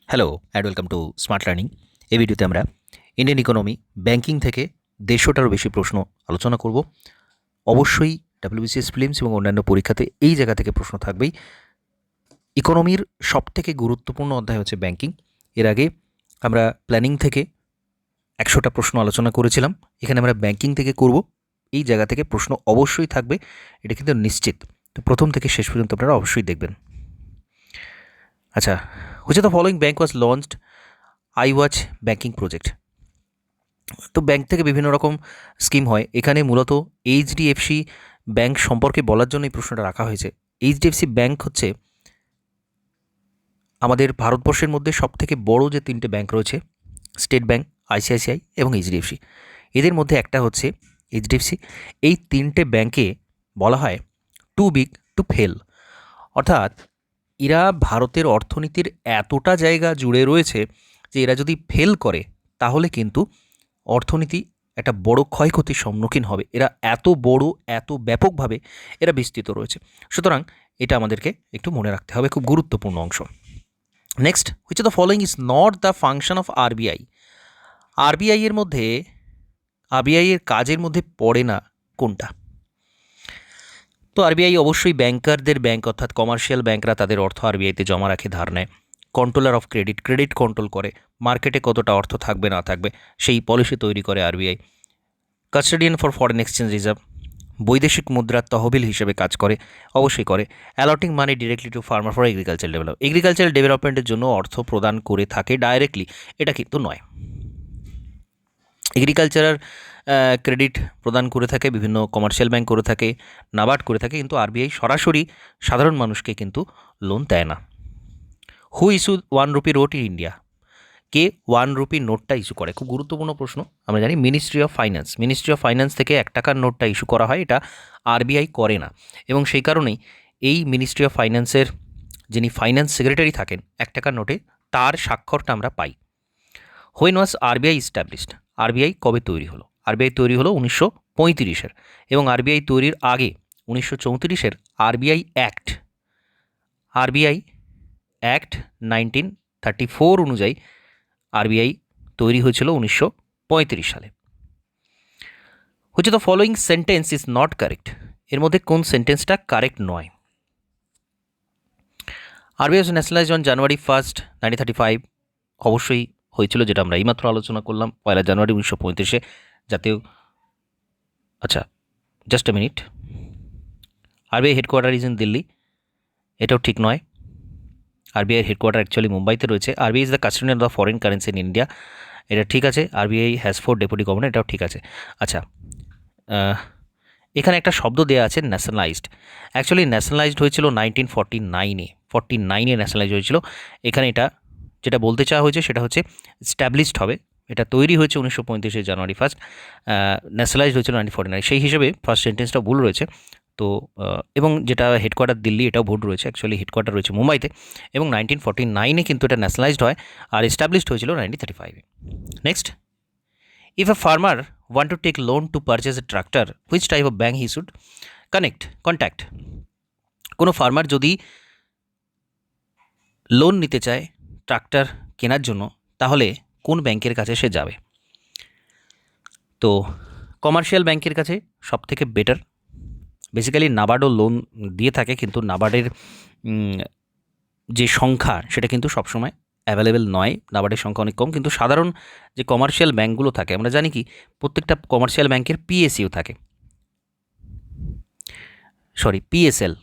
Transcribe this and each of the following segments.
Hello and welcome to smart learning. এই ভিডিওতে আমরা ইন্ডিয়ান ইকোনমি ব্যাংকিং থেকে 150টারও বেশি প্রশ্ন আলোচনা করব। অবশ্যই WBCS প্রিলিমস এবং অন্যান্য পরীক্ষাতে এই জায়গা থেকে প্রশ্ন থাকবেই। ইকোনমির সবথেকে গুরুত্বপূর্ণ অধ্যায় হচ্ছে ব্যাংকিং। এর আগে আমরা প্ল্যানিং থেকে 100টা প্রশ্ন আলোচনা করেছিলাম, এখানে আমরা ব্যাংকিং থেকে করব। এই জায়গা থেকে প্রশ্ন অবশ্যই থাকবে, এটা কিন্তু নিশ্চিত। তো প্রথম থেকে শেষ পর্যন্ত আপনারা অবশ্যই দেখবেন। আচ্ছা, which of the following bank was launched iWatch banking project. তো ব্যাংক থেকে বিভিন্ন রকম স্কিম হয়, এখানে মূলত এইচডিএফসি ব্যাংক সম্পর্কে বলার জন্য এই প্রশ্নটা রাখা হয়েছে। এইচডিএফসি ব্যাংক হচ্ছে আমাদের ভারতবর্ষের মধ্যে সবথেকে বড় যে তিনটে ব্যাংক রয়েছে, স্টেট ব্যাংক, আইসিআইসিআই এবং এইচডিএফসি। এদের মধ্যে একটা হচ্ছে এইচডিএফসি। এই তিনটে ব্যাংকে বলা হয় টু বিগ টু ফেল, অর্থাৎ এরা ভারতের অর্থনীতির এতটা জায়গা জুড়ে রয়েছে যে এরা যদি ফেল করে তাহলে কিন্তু অর্থনীতি একটা বড় ক্ষয়ক্ষতির সম্মুখীন হবে। এরা এত বড়, এত ব্যাপকভাবে এরা বিস্তৃত রয়েছে। সুতরাং এটা আমাদেরকে একটু মনে রাখতে হবে, খুব গুরুত্বপূর্ণ অংশ। Next, which of the following is not the function of RBI. RBI এর মধ্যে, আরবিআই এর কাজের মধ্যে পড়ে না কোনটা? তো আরবিআই অবশ্যই ব্যাংকারদের ব্যাংক, অর্থাৎ কমার্শিয়াল ব্যাংকরা তাদের অর্থ আরবিআইতে জমা রাখে, ধার নেয়। Controller of credit, credit control করে, মার্কেটে কতটা অর্থ থাকবে না থাকবে সেই পলিসি তৈরি করে RBI. Custodian for foreign exchange reserve, বৈদেশিক মুদ্রার তহবিল হিসেবে কাজ করে, অবশ্যই করে। Allotting money directly to farmer for agriculture develop, agricultural ডেভেলপমেন্টের জন্য অর্থ প্রদান করে থাকে ডাইরেক্টলি, এটা কিন্তু নয়। এগ্রিকালচারাল ক্রেডিট প্রদান করে থাকে বিভিন্ন কমার্শিয়াল ব্যাংক করে থাকে, নাবার্ড করে থাকে, কিন্তু আরবিআই সরাসরি সাধারণ মানুষকে কিন্তু লোন দেয় না। Who issue 1 rupee note in India, কে 1 রুপি নোটটা ইস্যু করে? খুব গুরুত্বপূর্ণ প্রশ্ন। আমরা জানি ministry of finance, ministry of finance থেকে 1 টাকার নোটটা ইস্যু করা হয়, এটা আরবিআই করে না। এবং সেই কারণেই এই মিনিস্ট্রি অফ ফাইন্যান্সের যিনি ফাইন্যান্স সেক্রেটারি থাকেন 1 টাকার নোটে, তার স্বাক্ষরটা আমরা পাই। When was RBI established, RBI কবে তৈরি হলো? আরবিআই তৈরি হলো 1935-এর, এবং আরবিআই তৈরির আগে 1934-এর আরবিআই অ্যাক্ট, আরবিআই অ্যাক্ট 1934 অনুযায়ী আরবিআই তৈরি হয়েছিল 1935 সালে। Which of the following sentence is not correct, এর মধ্যে কোন সেন্টেন্সটা কারেক্ট নয়? RBI was nationalised on January 1, 1935, অবশ্যই হয়েছিল, যেটা আমরা এইমাত্র আলোচনা করলাম, 1 জানুয়ারি 1935-এ জাতীয়। আচ্ছা, just a minute, RBI headquarter is in Delhi, এটাও ঠিক নয়। আরবিআইয়ের হেডকোয়ার্টার অ্যাকচুয়ালি মুম্বাইতে রয়েছে। RBI is the custodian of the foreign currency in India, এটা ঠিক আছে। আরবিআই হ্যাজ 4 ডেপুটি গভর্নর, এটাও ঠিক আছে। আচ্ছা, এখানে একটা শব্দ দেওয়া আছে ন্যাশনালাইজড, অ্যাকচুয়ালি ন্যাশনালাইজড হয়েছিল 1949-এ ন্যাশনালাইজ হয়েছিল। এখানে এটা যেটা বলতে চাওয়া হয়েছে সেটা হচ্ছে স্ট্যাবলিশড হবে, এটা তৈরি হয়েছে 1935 জানুয়ারি 1, ন্যাশনালাইজড হয়েছিল 1949, সেই হিসেবে ফার্স্ট সেন্টেন্সটা ভুল রয়েছে। তো এবং যেটা হেডকোয়ার্টার দিল্লি, এটাও ভুল রয়েছে, অ্যাকচুয়ালি হেডকোয়ার্টার রয়েছে মুম্বাইতে, এবং 1949-এ কিন্তু এটা ন্যাশনালাইজড হয়, আর এস্টাবলিশড হয়েছিল 1935-এ। Next, if a farmer want to take loan to purchase a tractor, which type of bank he should contact? কোনো ফার্মার যদি লোন নিতে চায় ট্রাক্টর কেনার জন্য, তাহলে কোন ব্যাংকের কাছে সে যাবে? তো কমার্শিয়াল ব্যাংকের কাছে সব থেকে বেটার। বেসিক্যালি নাবার্ডও লোন দিয়ে থাকে, কিন্তু নাবার্ডের যে সংখ্যা সেটা কিন্তু সবসময় অ্যাভেলেবেল নয়, নাবার্ডের সংখ্যা অনেক কম। কিন্তু সাধারণ যে কমার্শিয়াল ব্যাংকগুলো থাকে, আমরা জানি কি প্রত্যেকটা কমার্শিয়াল ব্যাংকের পিএসইউ থাকে, PSL,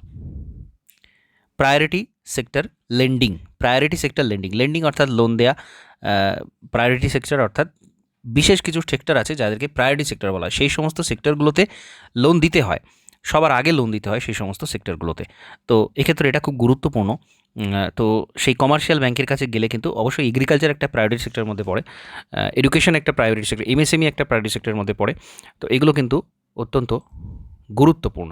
priority sector lending, priority sector lending, lending অর্থাৎ লোন দেয়া, প্রায়োরিটি সেক্টর অর্থাৎ বিশেষ কিছু সেক্টর আছে যাদেরকে প্রায়োরিটি সেক্টর বলা হয়, সেই সমস্ত সেক্টরগুলোতে লোন দিতে হয়, সবার আগে লোন দিতে হয় সেই সমস্ত সেক্টরগুলোতে। তো এক্ষেত্রে এটা খুব গুরুত্বপূর্ণ। তো সেই কমার্শিয়াল ব্যাংকের কাছে গেলে কিন্তু অবশ্যই এগ্রিকালচার একটা প্রায়োরিটি সেক্টরের মধ্যে পড়ে, এডুকেশন একটা প্রায়োরিটি সেক্টর, এমএসএমই একটা প্রায়োরিটি সেক্টরের মধ্যে পড়ে। তো এগুলো কিন্তু অত্যন্ত গুরুত্বপূর্ণ।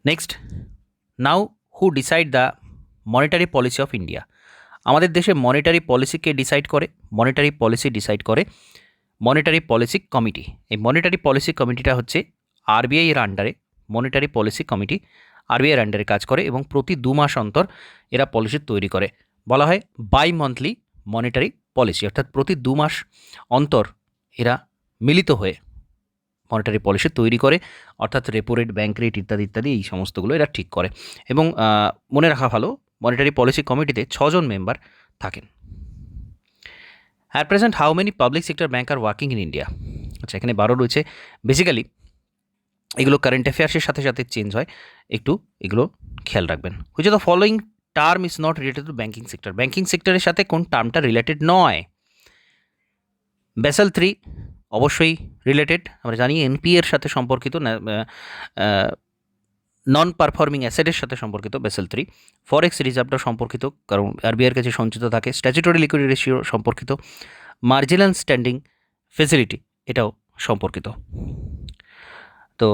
Next, now who decide the monetary policy of India, আমাদের দেশে মনিটারি পলিসিকে ডিসাইড করে, মনিটারি পলিসি ডিসাইড করে মনিটারি পলিসি কমিটি। এই মনিটারি পলিসি কমিটিটা হচ্ছে আরবিআই এর আন্ডারে মনিটারি পলিসি কমিটি, আরবিআইয়ের আন্ডারে কাজ করে এবং প্রতি 2 মাস অন্তর এরা পলিসি তৈরি করে। বলা হয় বাই মান্থলি মনিটারি পলিসি, অর্থাৎ প্রতি 2 মাস অন্তর এরা মিলিত হয়ে মনিটারি পলিসি তৈরি করে, অর্থাৎ রেপো রেট, ব্যাঙ্ক রেট ইত্যাদি ইত্যাদি এই সমস্তগুলো এরা ঠিক করে। এবং মনে রাখা ভালো, মনিটারি পলিসি কমিটিতে 6 জন মেম্বার থাকেন। At present how many public sector bank are working in India? আচ্ছা, এখানে 12 রয়েছে। বেসিক্যালি এগুলো কারেন্ট অ্যাফেয়ার্সের সাথে সাথে চেঞ্জ হয়, একটু এগুলো খেয়াল রাখবেন। Which of the following term is not related to banking sector? Banking সেক্টরের সাথে কোন টার্মটা রিলেটেড নয়? বেসেল 3 অবশ্যই রিলেটেড, আমরা জানি এনপিএ এর সাথে সম্পর্কিত, নন পারফর্মিং অ্যাসেটের সাথে সম্পর্কিত বেসেল 3। ফরেক্স রিজার্ভটা সম্পর্কিত, কারণ আরবিআইয়ের কাছে সঞ্চিত থাকে। স্ট্যাচুটরি লিকুইডিটি রেশিও সম্পর্কিত। মার্জিনাল স্ট্যান্ডিং ফেসিলিটি এটাও সম্পর্কিত। তো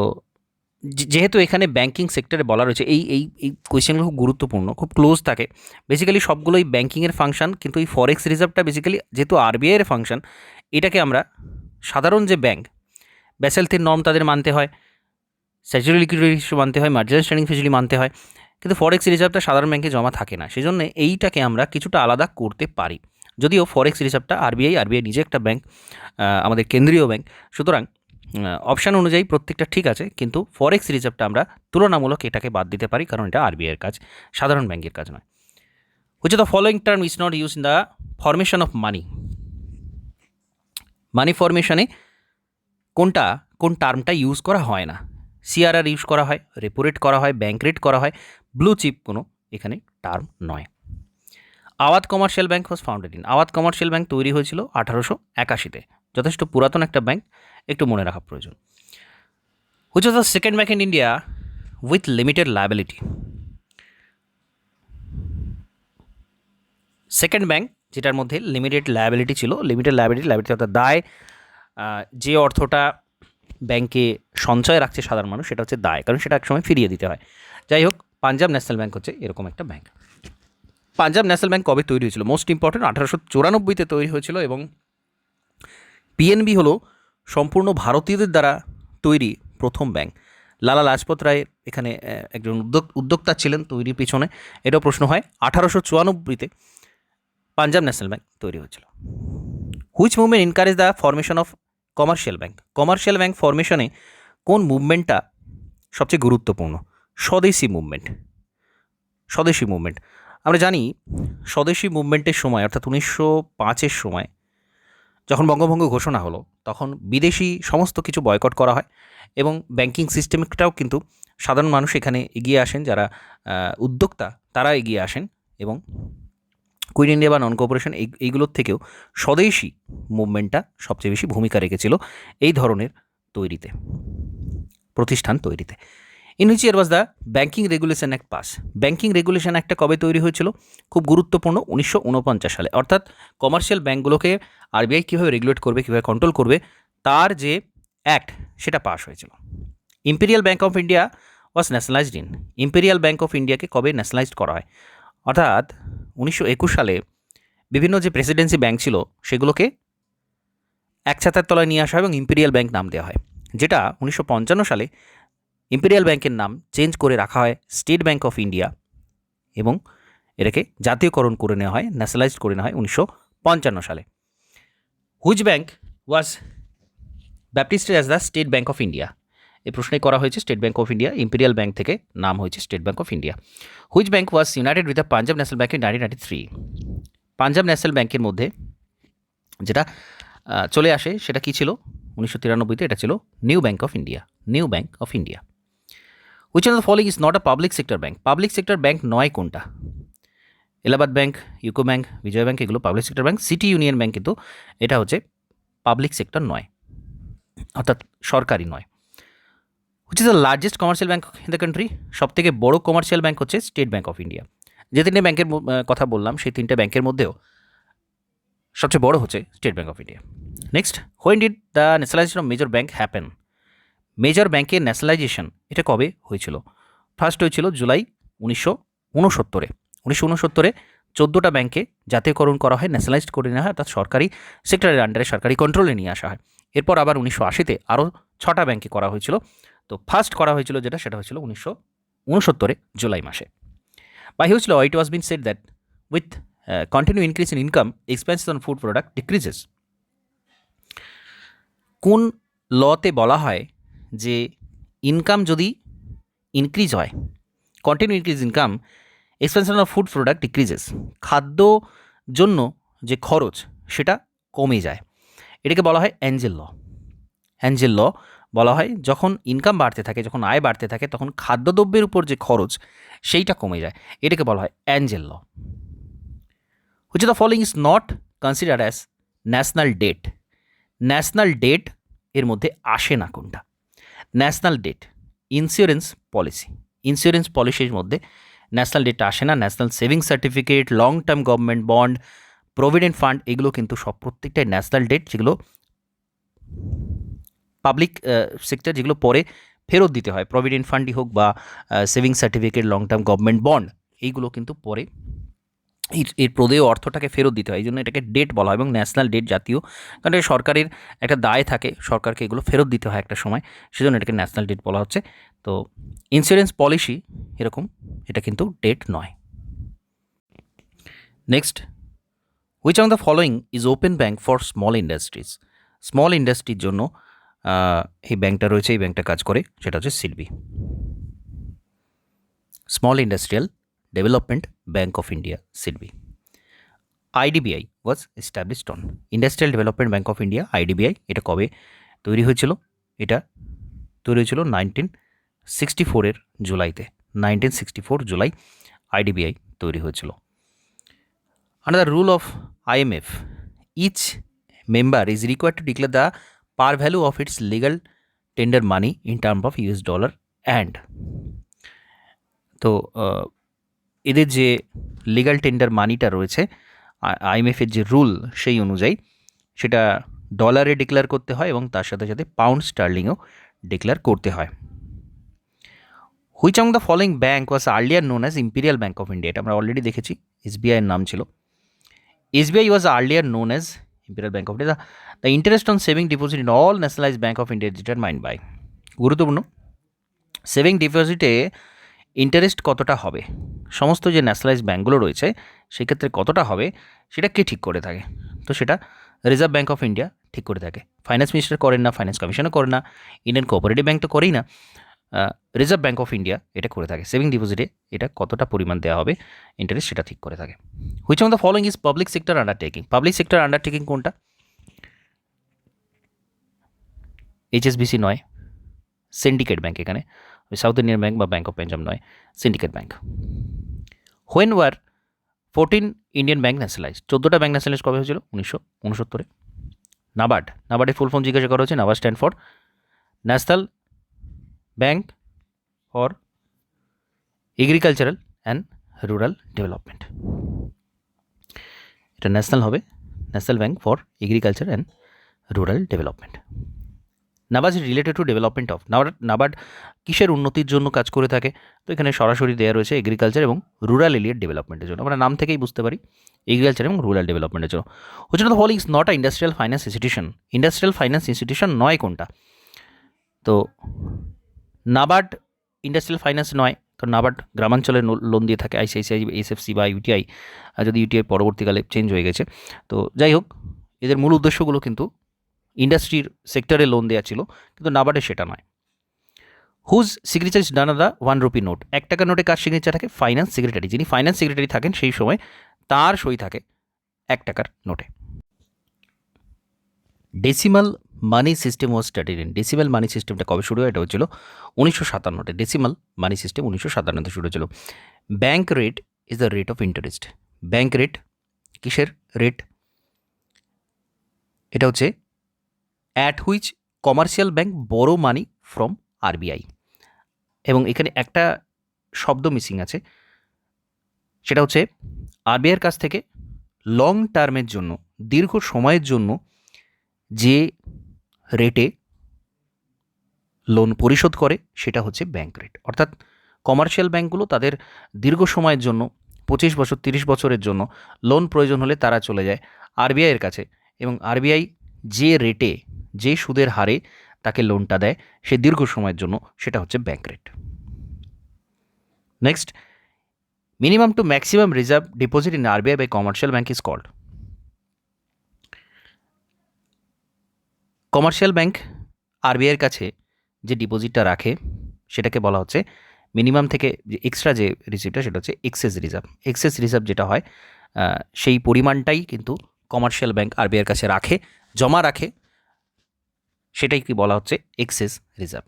যেহেতু এখানে ব্যাঙ্কিং সেক্টরে বলা রয়েছে, এই এই এই কোয়েশ্চেনগুলো খুব গুরুত্বপূর্ণ, খুব ক্লোজ থাকে। বেসিক্যালি সবগুলোই ব্যাঙ্কিংয়ের ফাংশন, কিন্তু এই ফরেক্স রিজার্ভটা বেসিক্যালি যেহেতু আরবিআইয়ের ফাংশন, এটাকে আমরা সাধারণ যে ব্যাঙ্ক, বেসেল 3 নর্ম তাদের মানতে হয়, স্ট্যাচুটরি লিকুইডিটি রেশিও মানতে হয়, মার্জিনাল স্ট্যান্ডিং ফেসিলিটি মানতে হয়, কিন্তু ফরেক্স রিজার্ভটা সাধারণ ব্যাঙ্কে জমা থাকে না। সেই জন্য এইটাকে আমরা কিছুটা আলাদা করতে পারি, যদিও ফরেক্স রিজার্ভটা আরবিআই নিজে একটা ব্যাঙ্ক, আমাদের কেন্দ্রীয় ব্যাঙ্ক, সুতরাং অপশান অনুযায়ী প্রত্যেকটা ঠিক আছে, কিন্তু ফরেক্স রিজার্ভটা আমরা তুলনামূলক এটাকে বাদ দিতে পারি, কারণ এটা আরবিআইয়ের কাজ, সাধারণ ব্যাঙ্কের কাজ নয়। Which of the following term is not use in the formation of money? Money ফরমেশনে কোন টার্মটা ইউজ করা হয় না? সিআরআর ইউজ করা হয়, রেপো রেট করা হয়, ব্যাঙ্ক রেট করা হয়, ব্লু চিপ কোনো এখানে টার্ম নয়। Oudh Commercial Bank was founded in? Oudh Commercial Bank তৈরি হয়েছিল 1881-তে, যথেষ্ট পুরাতন একটা ব্যাঙ্ক, একটু মনে রাখা প্রয়োজন। Which was the second bank in India with limited liability? Second bank যেটার মধ্যে লিমিটেড লায়াবিলিটি ছিল, লিমিটেড লায়াবিলিটি অর্থাৎ দায়, যে অর্থটা ব্যাঙ্কে সঞ্চয় রাখছে সাধারণ মানুষ, সেটা হচ্ছে দায়, কারণ সেটা একসময় ফিরিয়ে দিতে হয়। যাই হোক, পাঞ্জাব ন্যাশনাল ব্যাঙ্ক হচ্ছে এরকম একটা ব্যাঙ্ক। পাঞ্জাব ন্যাশনাল ব্যাঙ্ক কবে তৈরি হয়েছিল? মোস্ট ইম্পর্টেন্ট, 1894-তে তৈরি হয়েছিল, এবং পিএনবি হলো সম্পূর্ণ ভারতীয়দের দ্বারা তৈরি প্রথম ব্যাঙ্ক। লালা লাজপত রায় এখানে একজন উদ্যোক্তা ছিলেন তৈরির পিছনে, এটাও প্রশ্ন হয়। 1894-তে পাঞ্জাব ন্যাশনাল ব্যাঙ্ক তৈরি হয়েছিল। Which movement encourage the formation of commercial bank? Commercial bank ফরমেশনে কোন মুভমেন্টটা সবচেয়ে গুরুত্বপূর্ণ? স্বদেশি মুভমেন্ট। স্বদেশি মুভমেন্ট, আমরা জানি স্বদেশি মুভমেন্টের সময়, অর্থাৎ 1905-এর সময় যখন বঙ্গভঙ্গ ঘোষণা হলো, তখন বিদেশি সমস্ত কিছু বয়কট করা হয়, এবং ব্যাঙ্কিং সিস্টেমটাও কিন্তু সাধারণ মানুষ এখানে এগিয়ে আসেন, যারা উদ্যোক্তা তারা এগিয়ে আসেন, এবং কুইট ইন্ডিয়া বা নন কোঅপারেশন এইগুলোর থেকেও স্বদেশি মুভমেন্টটা সবচেয়ে বেশি ভূমিকা রেখেছিল এই ধরনের তৈরিতে, প্রতিষ্ঠান তৈরিতে। In which year was the banking regulation act pass? Banking regulation অ্যাক্টটা কবে তৈরি হয়েছিল? খুব গুরুত্বপূর্ণ, 1949 সালে। অর্থাৎ কমার্শিয়াল ব্যাঙ্কগুলোকে আরবিআই কীভাবে রেগুলেট করবে, কীভাবে কন্ট্রোল করবে, তার যে অ্যাক্ট সেটা পাস হয়েছিল। Imperial Bank of India was nationalised in? Imperial Bank of ইন্ডিয়াকে কবে ন্যাশনালাইজড করা হয়? অর্থাৎ 1921 সালে বিভিন্ন যে প্রেসিডেন্সি ব্যাঙ্ক ছিল সেগুলোকে এক ছাতার তলায় নিয়ে আসা হয় এবং ইম্পেরিয়াল ব্যাঙ্ক নাম দেওয়া হয়, যেটা 1955 সালে ইম্পেরিয়াল ব্যাঙ্কের নাম চেঞ্জ করে রাখা হয় স্টেট ব্যাঙ্ক অফ ইন্ডিয়া, এবং এটাকে জাতীয়করণ করে নেওয়া হয়, ন্যাশনালাইজড করে নেওয়া হয় 1955 সালে। Which bank was baptised as the State bank of India? এই প্রশ্নই করা হয়েছে। State bank of India, Imperial Bank থেকে নাম হয়েছে State bank of India. Which bank was united with the Punjab National Bank in 1993? Punjab National ব্যাঙ্কের মধ্যে যেটা চলে আসে সেটা কি ছিল 1993-তে? এটা ছিল new bank of India, new bank of India. Which of the following is not a public sector bank? Public sector bank নয় কোনটা? এলাহাবাদ ব্যাঙ্ক, ইউকো ব্যাঙ্ক, বিজয় ব্যাঙ্ক, এগুলো public sector bank. City union bank কিন্তু এটা হচ্ছে public sector নয়, অর্থাৎ সরকারি নয়। Which is the largest commercial bank in the country? সবথেকে বড় কমার্শিয়াল ব্যাঙ্ক হচ্ছে স্টেট ব্যাঙ্ক অফ ইন্ডিয়া। যে তিনটে ব্যাঙ্কের কথা বললাম, সেই তিনটে ব্যাঙ্কের মধ্যেও সবচেয়ে বড় হচ্ছে state bank of India. Next, when did the nationalisation of major bank happen? Major ব্যাঙ্কের ন্যাশনালাইজেশন এটা কবে হয়েছিল? ফার্স্ট হয়েছিল জুলাই 1969-এ। 1969-এ 14টা ব্যাঙ্কে জাতীয়করণ করা হয়, ন্যাশনালাইজড করে নেওয়া হয়, অর্থাৎ সরকারি সেক্টরের আন্ডারে সরকারি কন্ট্রোলে নিয়ে আসা হয়। এরপর আবার 1980-তে আরও 6টা ব্যাঙ্কে করা হয়েছিল। তো ফার্স্ট করা হয়েছিল যেটা, সেটা হয়েছিল উনসত্তরে জুলাই মাসে। By which law it was been said that with continue increase in income expenses on food product decreases. কোন লতে বলা হয় যে ইনকাম যদি ইনক্রিজ হয়, continue increase income expenses on food product decreases, খাদ্য জন্য যে খরচ সেটা কমে যায়, এটাকে বলা হয় অ্যাঞ্জেল ল। অ্যাঞ্জেল ল বলা হয় যখন ইনকাম বাড়তে থাকে, যখন আয় বাড়তে থাকে, তখন খাদ্যদ্রব্যের উপর যে খরচ সেইটা কমে যায়, এটাকে বলা হয় Engel law. Which of the following is not considered as national debt. National debt এর মধ্যে আসে না কোনটা? National debt, insurance policy, insurance পলিসির মধ্যে ন্যাশনাল ডেট আসে না। National savings certificate, long term government bond, provident fund, এগুলো কিন্তু সব প্রত্যেকটাই ন্যাশনাল ডেট, যেগুলো পাবলিক সেক্টর, যেগুলো পরে ফেরত দিতে হয়। প্রভিডেন্ট ফান্ডই হোক বা savings certificate, long term government bond, এইগুলো কিন্তু পরে এর প্রদেয় অর্থটাকে ফেরত দিতে হয়, এই জন্য এটাকে ডেট বলা হয়। এবং ন্যাশনাল ডেট জাতীয়, কারণ এটা সরকারের একটা দায় থাকে, সরকারকে এগুলো ফেরত দিতে হয় একটা সময়, সেজন্য এটাকে ন্যাশনাল ডেট বলা হচ্ছে। তো ইন্স্যুরেন্স পলিসি এরকম, এটা কিন্তু ডেট নয়। Next, which of the following is open bank for small industries. Small ইন্ডাস্ট্রির জন্য এই ব্যাঙ্কটা রয়েছে, এই ব্যাঙ্কটা কাজ করে, সেটা হচ্ছে SIDBI, small industrial development bank of India, SIDBI. IDBI was established on, industrial development bank of India, IDBI, এটা কবে তৈরি হয়েছিল? এটা তৈরি হয়েছিল 1964 জুলাইতে, 1964 জুলাই আইডিবিআই তৈরি হয়েছিল। Another rule of IMF, each member is required to declare the par value of its legal tender money in terms of US dollar and, তো এদের যে লিগাল টেন্ডার মানিটা রয়েছে আইএমএফের যে রুল সেই অনুযায়ী সেটা ডলারে ডিক্লেয়ার করতে হয় এবং তার সাথে সাথে পাউন্ড স্টার্লিংও ডিক্লেয়ার করতে হয়। Which Aung the following bank was earlier known as imperial bank of India, এটা আমরা অলরেডি দেখেছি, এসবিআইয়ের নাম ছিল। SBI was earlier known as Imperial Bank of India. The interest on saving deposit in all nationalized bank of India is determined by, গুরুত্বপূর্ণ, saving ডিপোজিটে interest কতটা হবে, সমস্ত যে ন্যাশনালাইজড ব্যাঙ্কগুলো রয়েছে সেক্ষেত্রে কতটা হবে সেটা কে ঠিক করে থাকে? তো সেটা রিজার্ভ ব্যাঙ্ক অফ ইন্ডিয়া ঠিক করে থাকে। ফাইন্যান্স মিনিস্টার করেন না, ফাইন্যান্স কমিশনও করে না, ইন্ডিয়ান কোঅপারেটিভ ব্যাঙ্ক তো করেই না, রিজার্ভ ব্যাঙ্ক অফ ইন্ডিয়া এটা করে থাকে। সেভিং ডিপোজিটে এটা কতটা পরিমাণ দেওয়া হবে ইন্টারেস্ট, সেটা ঠিক করে থাকে। Which of the following is public sector undertaking, public sector undertaking কোনটা? এইচএসবিসি নয়, সিন্ডিকেট ব্যাঙ্ক, এখানে সাউথ ইন্ডিয়ান ব্যাঙ্ক বা ব্যাঙ্ক অফ পাঞ্জাব নয়, Syndicate Bank. When were 14 Indian bank nationalise, 14টা ব্যাঙ্ক ন্যাশনালাইজ কবে হয়েছিল? 1969। নাবার্ড, নাবার্ডের ফুল ফর্ম জিজ্ঞাসা করা হচ্ছে, NABARD stand for national bank for agricultural and rural development, এটা ন্যাশনাল হবে, national bank for agriculture and rural development. NABARD is related two development of, NABARD কিসের উন্নতির জন্য কাজ করে থাকে? তো এখানে সরাসরি দেওয়া রয়েছে এগ্রিকালচার এবং রুরাল এরিয়ার ডেভেলপমেন্টের জন্য, আমরা নাম থেকেই বুঝতে পারি এগ্রিকালচার এবং রুরাল ডেভেলপমেন্টের জন্য। হচ্ছে the following is not a industrial finance institution, industrial finance institution নয় কোনটা? তো নাবার্ড ইন্ডাস্ট্রিয়াল ফাইন্যান্স নয়, কারণ নাবার্ড গ্রামাঞ্চলে লোন দিয়ে থাকে, আইসিআইসিআই, এসএফসি বা ইউটিআই, যদি ইউটিআই পরবর্তীকালে চেঞ্জ হয়ে গেছে। তো যাই হোক, এদের মূল উদ্দেশ্যগুলো কিন্তু ইন্ডাস্ট্রির সেক্টরে লোন দেওয়া ছিল, কিন্তু নাবার্ডে সেটা নয়। Whose signature is done on the 1 rupee note, 1 টাকার নোটে কার সিগনেচার থাকে? ফাইন্যান্স সেক্রেটারি, যিনি ফাইন্যান্স সেক্রেটারি থাকেন সেই সময় তার সই থাকে 1 টাকার নোটে। Decimal money system was studied in, decimal money সিস্টেমটা কবে শুরু হয়? এটা হচ্ছিল 1957-তে, ডেসিমাল মানি সিস্টেম 1957-তে শুরু হয়েছিল। Bank rate is the rate of interest, bank rate কিসের রেট? এটা হচ্ছে অ্যাট হুইচ কমার্শিয়াল ব্যাঙ্ক বড়ো মানি ফ্রম আরবিআই, এবং এখানে একটা শব্দ মিসিং আছে, সেটা হচ্ছে আরবিআইয়ের কাছ থেকে লং টার্মের জন্য, দীর্ঘ সময়ের জন্য যে রেটে লোন পরিশোধ করে সেটা হচ্ছে ব্যাঙ্ক রেট। অর্থাৎ কমার্শিয়াল ব্যাঙ্কগুলো তাদের দীর্ঘ সময়ের জন্য 25 বছর 30 বছরের জন্য লোন প্রয়োজন হলে তারা চলে যায় আরবিআইয়ের কাছে, এবং আরবিআই যে রেটে, যে সুদের হারে তাকে লোনটা দেয় সে দীর্ঘ সময়ের জন্য, সেটা হচ্ছে bank rate. Next, minimum to maximum reserve deposit in RBI by commercial bank is called. Commercial bank আরবিআইয়ের কাছে যে ডিপোজিটটা রাখে সেটাকে বলা হচ্ছে মিনিমাম থেকে যে এক্সট্রা যে রিসিপ্টটা সেটা হচ্ছে এক্সেস রিজার্ভ। এক্সেস রিজার্ভ যেটা হয় সেই পরিমাণটাই কিন্তু কমার্শিয়াল ব্যাঙ্ক আরবিআইয়ের কাছে রাখে, জমা রাখে, সেটাই কি বলা হচ্ছে excess reserve.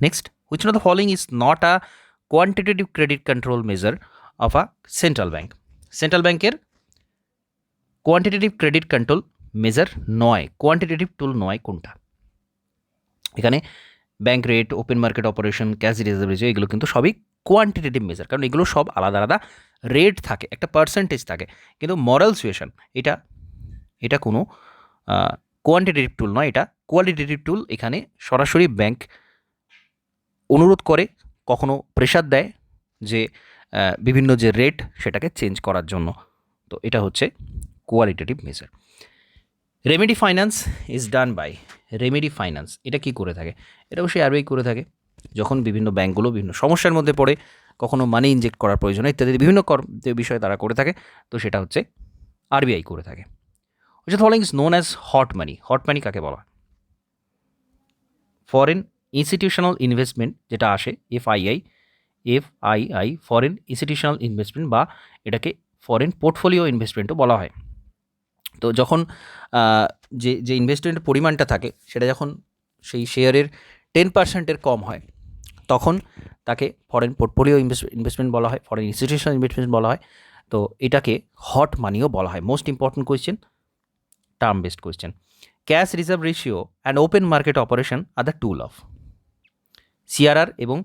Next, which of the following is not a quantitative credit control measure of a central bank. Central ব্যাঙ্কের কোয়ান্টিটেটিভ ক্রেডিট কন্ট্রোল মেজার নয়, কোয়ান্টিটেটিভ টুল নয় কোনটা? এখানে bank rate, open market operation, cash reserve ratio এগুলো কিন্তু সবই quantitative measure, কারণ এগুলো সব আলাদা আলাদা রেট থাকে, একটা পার্সেন্টেজ থাকে। কিন্তু মরাল সুয়েশন এটা কোনো কোয়ান্টিটেটিভ টুল নয়, এটা কোয়ালিটেটিভ টুল। এখানে সরাসরি ব্যাঙ্ক অনুরোধ করে, কখনো প্রেশার দেয় যে বিভিন্ন যে রেট সেটাকে চেঞ্জ করার জন্য। তো এটা হচ্ছে qualitative measure. Remedy finance is done by, remedy finance এটা কি করে থাকে? এটাও সেই আরবিআই করে থাকে। যখন বিভিন্ন ব্যাঙ্কগুলো বিভিন্ন সমস্যার মধ্যে পড়ে, কখনো মানি ইনজেক্ট করার প্রয়োজন ইত্যাদি বিভিন্ন বিষয়ে তারা করে থাকে, তো সেটা হচ্ছে আরবিআই করে থাকে। which following is known as hot money. Hot money কাকে বলা? ফরেন ইনস্টিটিউশনাল ইনভেস্টমেন্ট যেটা আসে এফআইআই ফরেন ইনস্টিটিউশনাল ইনভেস্টমেন্ট, বা এটাকে ফরেন পোর্টফোলিও ইনভেস্টমেন্টও বলা হয়। তো যখন যে ইনভেস্টমেন্টের পরিমাণটা থাকে সেটা যখন সেই শেয়ারের 10%-এর কম হয়, তখন তাকে ফরেন পোর্টফোলিও ইনভেস্টমেন্ট বলা হয়, ফরেন ইনস্টিটিউশনাল ইনভেস্টমেন্ট বলা হয়। তো এটাকে হট মানিও বলা হয়। Most important question, term based question. Cash reserve ratio and open market operation are the tool of CRR এবং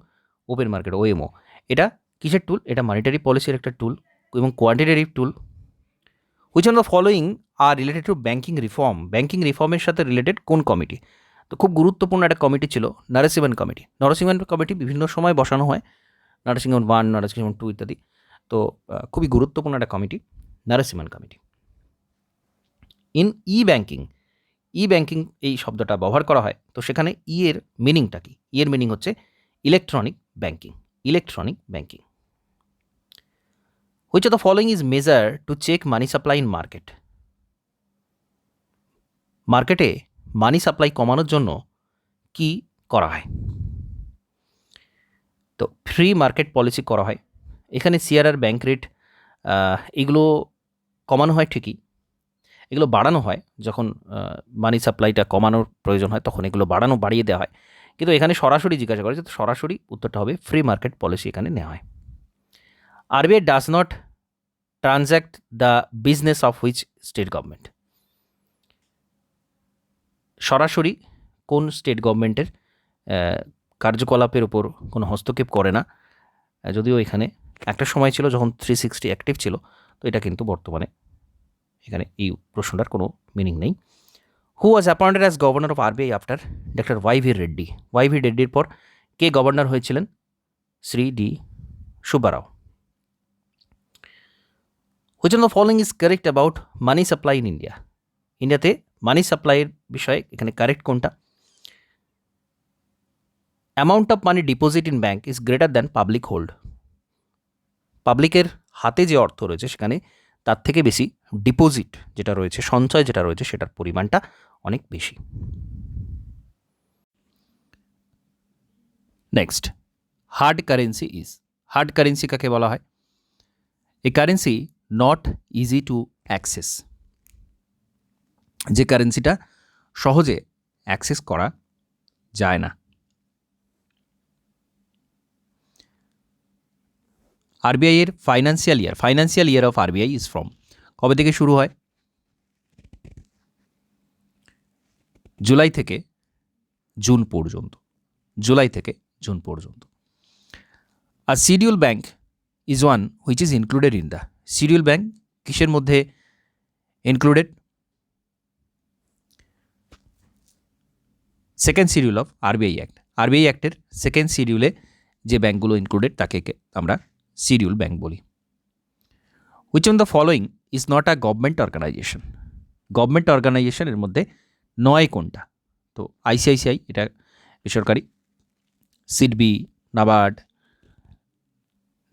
ওপেন মার্কেট ওএমও। এটা কিসের টুল? এটা মনিটারি পলিসির একটা টুল এবং quantitative tool. Which on the following are related to banking reform. Banking রিফর্মের সাথে রিলেটেড কোন কমিটি? তো খুব গুরুত্বপূর্ণ একটা কমিটি ছিল নরসিংহন কমিটি। নরসিংহন কমিটি বিভিন্ন সময় বসানো হয়, নরসিংহন 1, নরসিংহন 2 ইত্যাদি। তো খুবই গুরুত্বপূর্ণ একটা committee Narasimham committee. In e banking, e banking এই শব্দটা ব্যবহার করা হয়, তো সেখানে ই এর মিনিংটা কি? ই এর মিনিং হচ্ছে electronic banking, electronic banking. Which of the following is measure to check money supply in market. মার্কেটে মানি সাপ্লাই কমানোর জন্য কি করা হয়? তো ফ্রি মার্কেট পলিসি করা হয়। এখানে সিআরআর, ব্যাঙ্ক রেট এগুলো কমানো হয় ঠিকই, এগুলো বাড়ানো হয় যখন মানি সাপ্লাইটা কমানোর প্রয়োজন হয়, তখন এগুলো বাড়িয়ে দেওয়া হয়। কিন্তু এখানে সরাসরি জিজ্ঞাসা করেছে, তো সরাসরি উত্তরটা হবে ফ্রি মার্কেট পলিসি এখানে নেওয়া হয়। RBI does not ট্রানজ্যাক্ট the business of which state government. সরাসরি কোন স্টেট গভর্নমেন্টের কার্যকলাপের উপর কোনো হস্তক্ষেপ করে না, যদিও এখানে একটা সময় ছিল যখন 360 অ্যাক্টিভ ছিল, তো এটা কিন্তু বর্তমানে এখানে এই প্রশ্নটার কোনো মিনিং নেই। Who was appointed as governor of RBI after doctor YV Reddy. YV রেড্ডির পর কে গভর্নর হয়েছিলেন? Shri D Subbarao. Which of the following is correct about money supply in India. ইন্ডিয়াতে মানি সাপ্লাইয়ের বিষয়ে এখানে কারেক্ট কোনটা? Amount of money deposit in bank is greater than public hold. পাবলিকের হাতে যে অর্থ রয়েছে সেখানে তার থেকে বেশি ডিপোজিট যেটা রয়েছে, সঞ্চয় যেটা রয়েছে, সেটার পরিমাণটা অনেক বেশি। Next, hard currency is. Hard currency কাকে বলা হয়? A currency not easy to access, যে কারেন্সিটা সহজে অ্যাক্সেস করা যায় না। আরবিআই এর financial year of RBI is from, কবে থেকে শুরু হয়? জুলাই থেকে জুন পর্যন্ত, জুলাই থেকে জুন পর্যন্ত। আর schedule bank is one which is included in the. Schedule bank কিসের মধ্যে included? Second schedule of RBI act. RBI অ্যাক্টের সেকেন্ড শিডিউলে যে ব্যাঙ্কগুলো ইনক্লুডেড তাকে আমরা শিডিউল ব্যাঙ্ক বলি। Which on the following is not a government organisation. Government অর্গানাইজেশনের মধ্যে নয় কোনটা? তো আইসিআইসিআই এটা বেসরকারি, SIDBI, NABARD,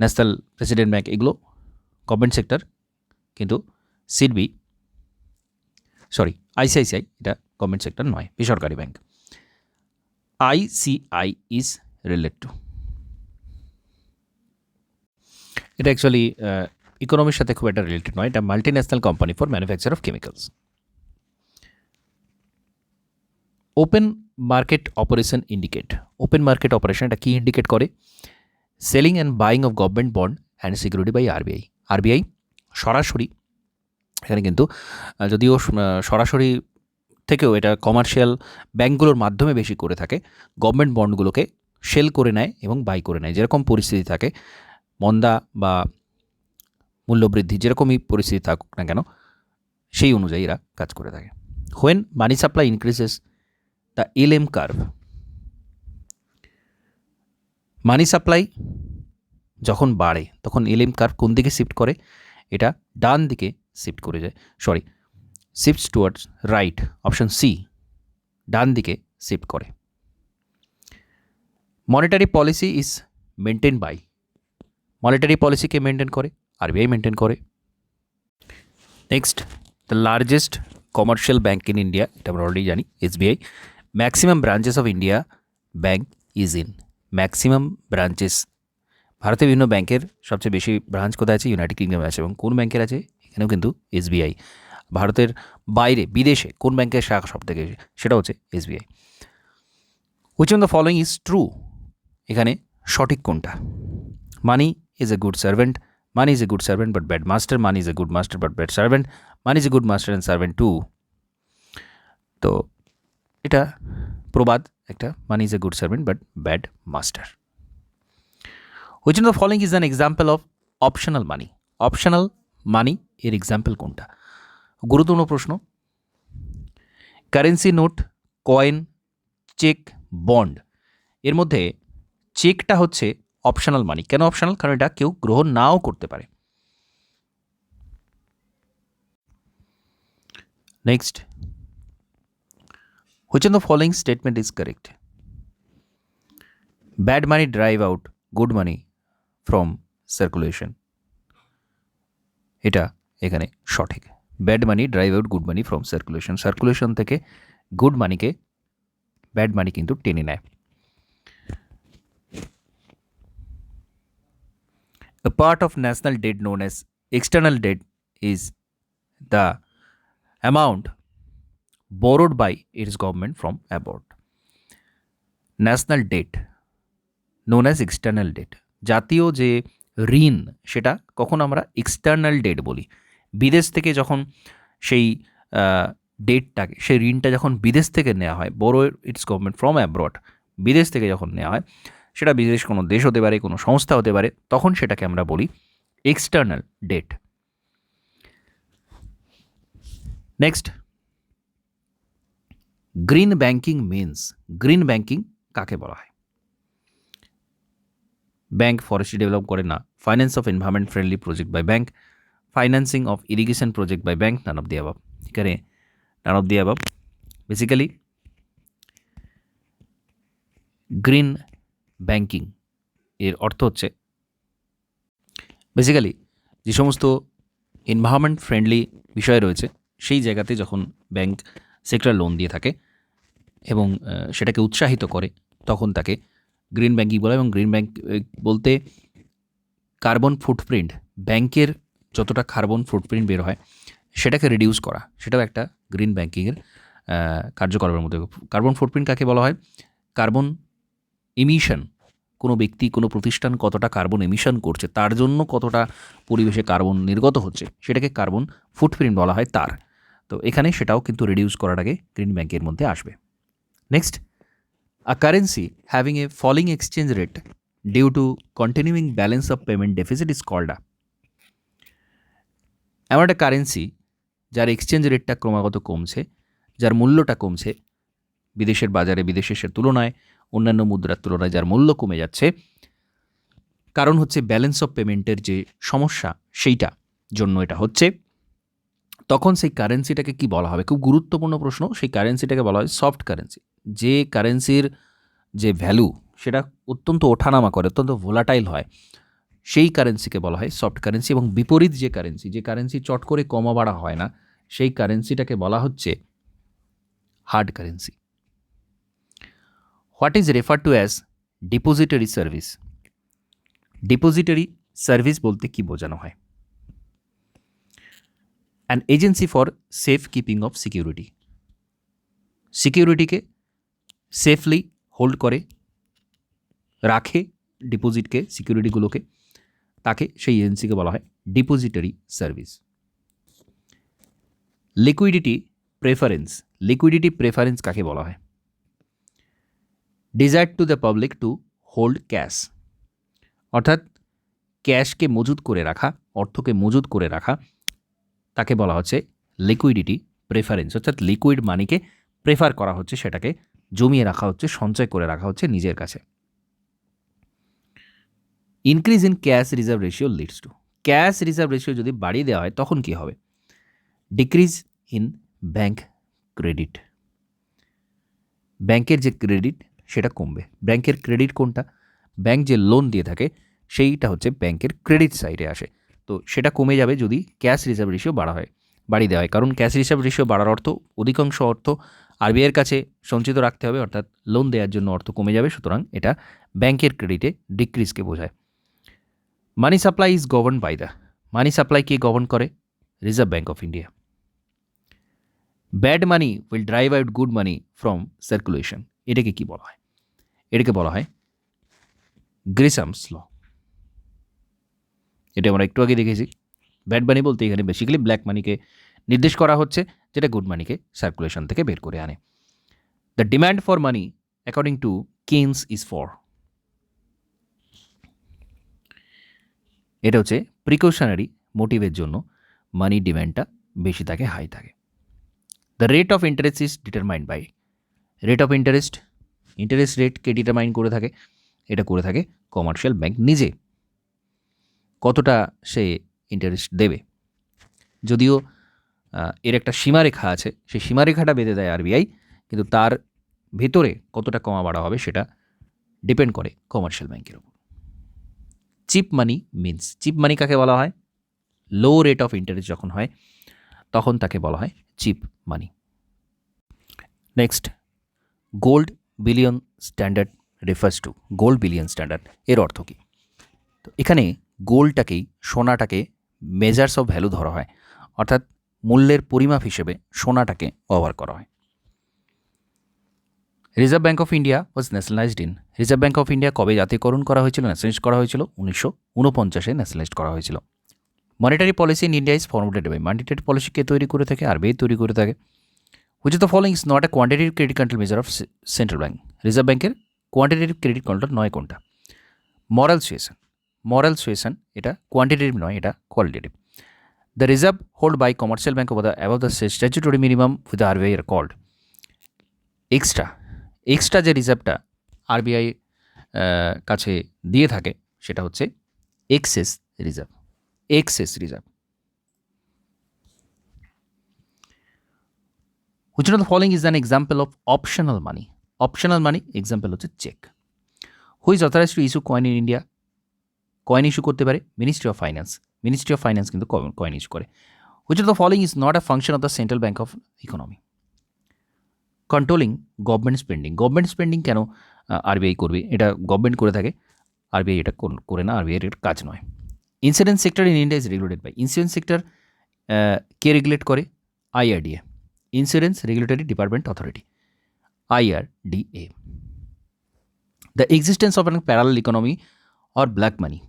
national president bank, এগুলো গভর্নমেন্ট সেক্টর, কিন্তু আইসিআইসিআই এটা গভর্নমেন্ট সেক্টর নয়, বেসরকারি bank. ICI is related to, এটা অ্যাকচুয়ালি ইকোনমির সাথে খুব একটা রিলেটেড নয়, এটা multi national company for manufacture of chemicals. Open market operation indicate, open market operation এটা কি ইন্ডিকেট করে? Selling and buying of government bond and security by RBI. RBI সরাসরি, এখানে কিন্তু যদিও সরাসরি থেকেও এটা কমার্শিয়াল ব্যাঙ্কগুলোর মাধ্যমে বেশি করে থাকে, গভর্নমেন্ট বন্ডগুলোকে সেল করে নেয় এবং বাই করে নেয়। যেরকম পরিস্থিতি থাকে, মন্দা বা মূল্যবৃদ্ধি যেরকমই পরিস্থিতি থাকুক না কেন, সেই অনুযায়ী এরা কাজ করে থাকে। When money supply increases the LM curve, money supply যখন বাড়ে তখন এলএম কার্ভ কোন দিকে শিফট করে? এটা ডান দিকে শিফট করে যায়, shifts towards right, option C, ডান দিকে শিফট করে। Monetary policy is maintain by, monetary পলিসিকে মেনটেন করে আরবিআই মেনটেন করে। Next, the largest commercial bank in India, এটা আমরা অলরেডি জানি, SBI. Maximum branches of India bank is in, maximum branches, ভারতের বিভিন্ন ব্যাংকের সবচেয়ে বেশি ব্রাঞ্চ কোথায় আছে? ইউনাইটেড কিংডমে আছে। এবং কোন ব্যাংকের আছে? এখানেও কিন্তু এসবিআই। ভারতের বাইরে বিদেশে কোন ব্যাংকের শাখা সব থেকে বেশি? সেটা হচ্ছে SBI. Which on the following is true, এখানে সঠিক কোনটা? Money is a good servant, money is a good servant but bad master, money is a good master but bad servant, money is a good master and servant too. তো এটা প্রবাদ একটা, money is a good servant but bad master. Which of the following is an example of optional money? Optional money এর example কোনটা? গুরুত্বপূর্ণ প্রশ্ন। Currency note, coin, cheque, bond, এর মধ্যে চেকটা হচ্ছে অপশনাল মানি। কেন অপশনাল? কারণ এটা কেউ গ্রহণ নাও করতে পারে। Next, which of the following statement is correct? Bad money drive out good money from circulation, এটা এখানে সঠিক। Bad money drive out good money from circulation, circulation থেকে গুড মানিকে ব্যাড মানি কিন্তু টেনে নেয়। A part of national debt known as external debt is the amount borrowed by its government from abroad. National debt known as external debt, জাতীয় যে ঋণ সেটা কখন আমরা এক্সটার্নাল ডেট বলি? বিদেশ থেকে যখন সেই ডেটটাকে, সেই ঋণটা যখন বিদেশ থেকে নেওয়া হয়, বড়ো ইটস গভর্নমেন্ট ফ্রম অ্যাব্রড, বিদেশ থেকে যখন নেওয়া হয়, সেটা বিদেশ কোনো দেশ হতে পারে, কোনো সংস্থা হতে পারে, তখন সেটাকে আমরা বলি external debt. Next, green banking means, green banking কাকে বলা হয়? ব্যাংক ফরেস্ট্রি ডেভেলপ করে না, finance of environment friendly project by bank, financing of irrigation project by bank, none of the above. এখানে none of the above. Basically green banking এর অর্থ হচ্ছে basically যে সমস্ত এনভায়রনমেন্ট ফ্রেন্ডলি বিষয় রয়েছে সেই জায়গাতে যখন ব্যাংক সেক্টর লোন দিয়ে থাকে এবং সেটাকে উৎসাহিত করে, তখন তাকে গ্রিন ব্যাংকিং বলা। এবং গ্রিন ব্যাংক বলতে কার্বন ফুটপ্রিন্ট, ব্যাংকের যতটা কার্বন ফুটপ্রিন্ট বের হয় সেটাকে রিডিউস করা, সেটাও একটা গ্রিন ব্যাংকিংয়ের কার্যকলাপের মধ্যে। কার্বন ফুটপ্রিন্ট কাকে বলা হয়? কার্বন ইমিশন, কোনো ব্যক্তি কোনো প্রতিষ্ঠান কতটা কার্বন এমিশন করছে, তার জন্য কতটা পরিবেশে কার্বন নির্গত হচ্ছে, সেটাকে কার্বন ফুটপ্রিন্ট বলা হয় তার। তো এখানে সেটাও কিন্তু রিডিউস করাটাকে গ্রিন ব্যাংকের মধ্যে আসবে। Next, a currency having a falling exchange rate due to continuing balance of payment deficit is called a, এমন একটা কারেন্সি যার এক্সচেঞ্জ রেটটা ক্রমাগত কমছে, যার মূল্যটা কমছে বিদেশের বাজারে, বিদেশের তুলনায়, অন্যান্য মুদ্রার তুলনায় যার মূল্য কমে যাচ্ছে, কারণ হচ্ছে ব্যালেন্স অফ পেমেন্টের যে সমস্যা সেইটা জন্য এটা হচ্ছে, তখন সেই কারেন্সিটাকে কি বলা হবে? খুব গুরুত্বপূর্ণ প্রশ্ন। সেই কারেন্সিটাকে বলা হয় সফট কারেন্সি। যে কারেন্সির যে ভ্যালু সেটা অত্যন্ত ওঠানামা করে, অত্যন্ত ভোলাটাইল হয়, সেই কারেন্সিকে বলা হয় সফট কারেন্সি, এবং বিপরীত যে কারেন্সি চট করে কমা বাড়া হয় না, সেই কারেন্সিটাকে বলা হচ্ছে hard currency. What is refer to as depository service? Depository service বলতে কি বোঝানো হয়? An agency for safe keeping of security. সিকিউরিটিকে সেফলি হোল্ড করে রাখে, ডিপোজিটকে, সিকিউরিটিগুলোকে, তাকে, সেই এজেন্সিকে বলা হয় depository service. Liquidity preference. Liquidity preference কাকে বলা হয়? Desire to the public to hold cash, অর্থাৎ ক্যাশকে মজুত করে রাখা, অর্থকে মজুত করে রাখা, তাকে বলা হচ্ছে লিকুইডিটি প্রেফারেন্স। অর্থাৎ লিকুইড মানিকে প্রেফার করা হচ্ছে, সেটাকে জমিয়ে রাখা হচ্ছে, সঞ্চয় করে রাখা হচ্ছে নিজের কাছে। Increase in cash reserve ratio leads to. Cash reserve ratio যদি বাড়িয়ে দেওয়া হয় তখন কি হবে? Decrease in bank credit. ব্যাংকের যে ক্রেডিট সেটা কমবে। ব্যাংকের ক্রেডিট কোনটা? ব্যাংক যে লোন দিয়ে থাকে সেইটা হচ্ছে ব্যাংকের ক্রেডিট সাইডে আসে, তো সেটা কমে যাবে যদি ক্যাশ রিজার্ভ রেশিও বাড়িয়ে দেওয়া হয়। কারণ ক্যাশ রিজার্ভ রেশিও বাড়ার অর্থ অধিকাংশ অর্থ আরবিআইয়ের কাছে সঞ্চিত রাখতে হবে, অর্থাৎ লোন দেওয়ার জন্য অর্থ কমে যাবে, সুতরাং এটা ব্যাংকের ক্রেডিটে ডিক্রিজকে বোঝায়। Money supply is govern by the. Money supply কে গভর্ন করে? Reserve bank of India. Bad money will drive out good money from circulation. এটাকে কি বলা হয়? এটাকে বলা হয় গ্রিসামস ল। এটা আমরা একটু আগে দেখেছি। ব্যাড মানি বলতে এখানে বেসিক্যালি ব্ল্যাক মানিকে নির্দেশ করা হচ্ছে, যেটা গুড মানিকে সার্কুলেশন থেকে বের করে আনে। The demand for money according to Keynes is for. এটা হচ্ছে প্রিকশনারি মোটিভের জন্য মানি ডিম্যান্ডটা বেশি থাকে, হাই থাকে। The rate of interest is determined by. Rate of interest রেটকে ডিটারমাইন করে থাকে, এটা করে থাকে কমার্শিয়াল ব্যাংক নিজে, কতটা সে ইন্টারেস্ট দেবে। যদিও এর একটা সীমারেখা আছে, সেই সীমারেখাটা বেঁধে দেয় আরবিআই, কিন্তু তার ভেতরে কতটা কমা বাড়া হবে সেটা ডিপেন্ড করে কমার্শিয়াল ব্যাংকের উপর। চিপ মানি মিনস, চিপ মানি কাকে বলা হয়? লো রেট অফ ইন্টারেস্ট যখন হয় তখন তাকে বলা হয় cheap money. Next, gold bullion standard refers to. Gold bullion standard এর অর্থ কী? তো এখানে গোল্ডটাকেই, সোনাটাকে মেজার্স অফ ভ্যালু ধরা হয়, অর্থাৎ মূল্যের পরিমাপ হিসেবে সোনাটাকে ব্যবহার করা হয়। Reserve bank of India was nationalised in. Reserve bank of India কবে জাতীয়করণ করা হয়েছিল, ন্যাশনালাইজ করা হয়েছিল? 1949-এ ন্যাশনালাইজ করা হয়েছিল। Monetary policy in India is formulated by. Monetary policy কে তৈরি করে থাকে? আরবিআই তৈরি করে থাকে। Which of the following is not a quantitative credit control measure of central bank. Reserve ব্যাঙ্কের কোয়ান্টিটেটিভ ক্রেডিট কন্ট্রোল নয় কোনটা? মরাল সুয়েশন এটা কোয়ান্টিটেটিভ নয়, এটা qualitative. The reserve hold by commercial bank over the above the statutory minimum with the RBI are called extra যে রিজার্ভটা RBI কাছে দিয়ে থাকে সেটা হচ্ছে excess reserve. Which of the following is an example of optional money? Optional money example হচ্ছে cheque. Who is authorised to issue coin in India? Coin issue করতে পারে মিনিস্ট্রি অফ ফাইন্যান্স কিন্তু কয়েন ইস্যু করে। Which of the following is not a function of the central bank of economy? Controlling government spending কেন RBI করবে? এটা government করে থাকে, RBI এটা করে না, আরবিআই এর কাজ নয়। Insurance sector in India is regulated by. Insurance sector কে রেগুলেট করে? IRDA, insurance regulatory department authority, IRDA. The existence of a parallel economy or black money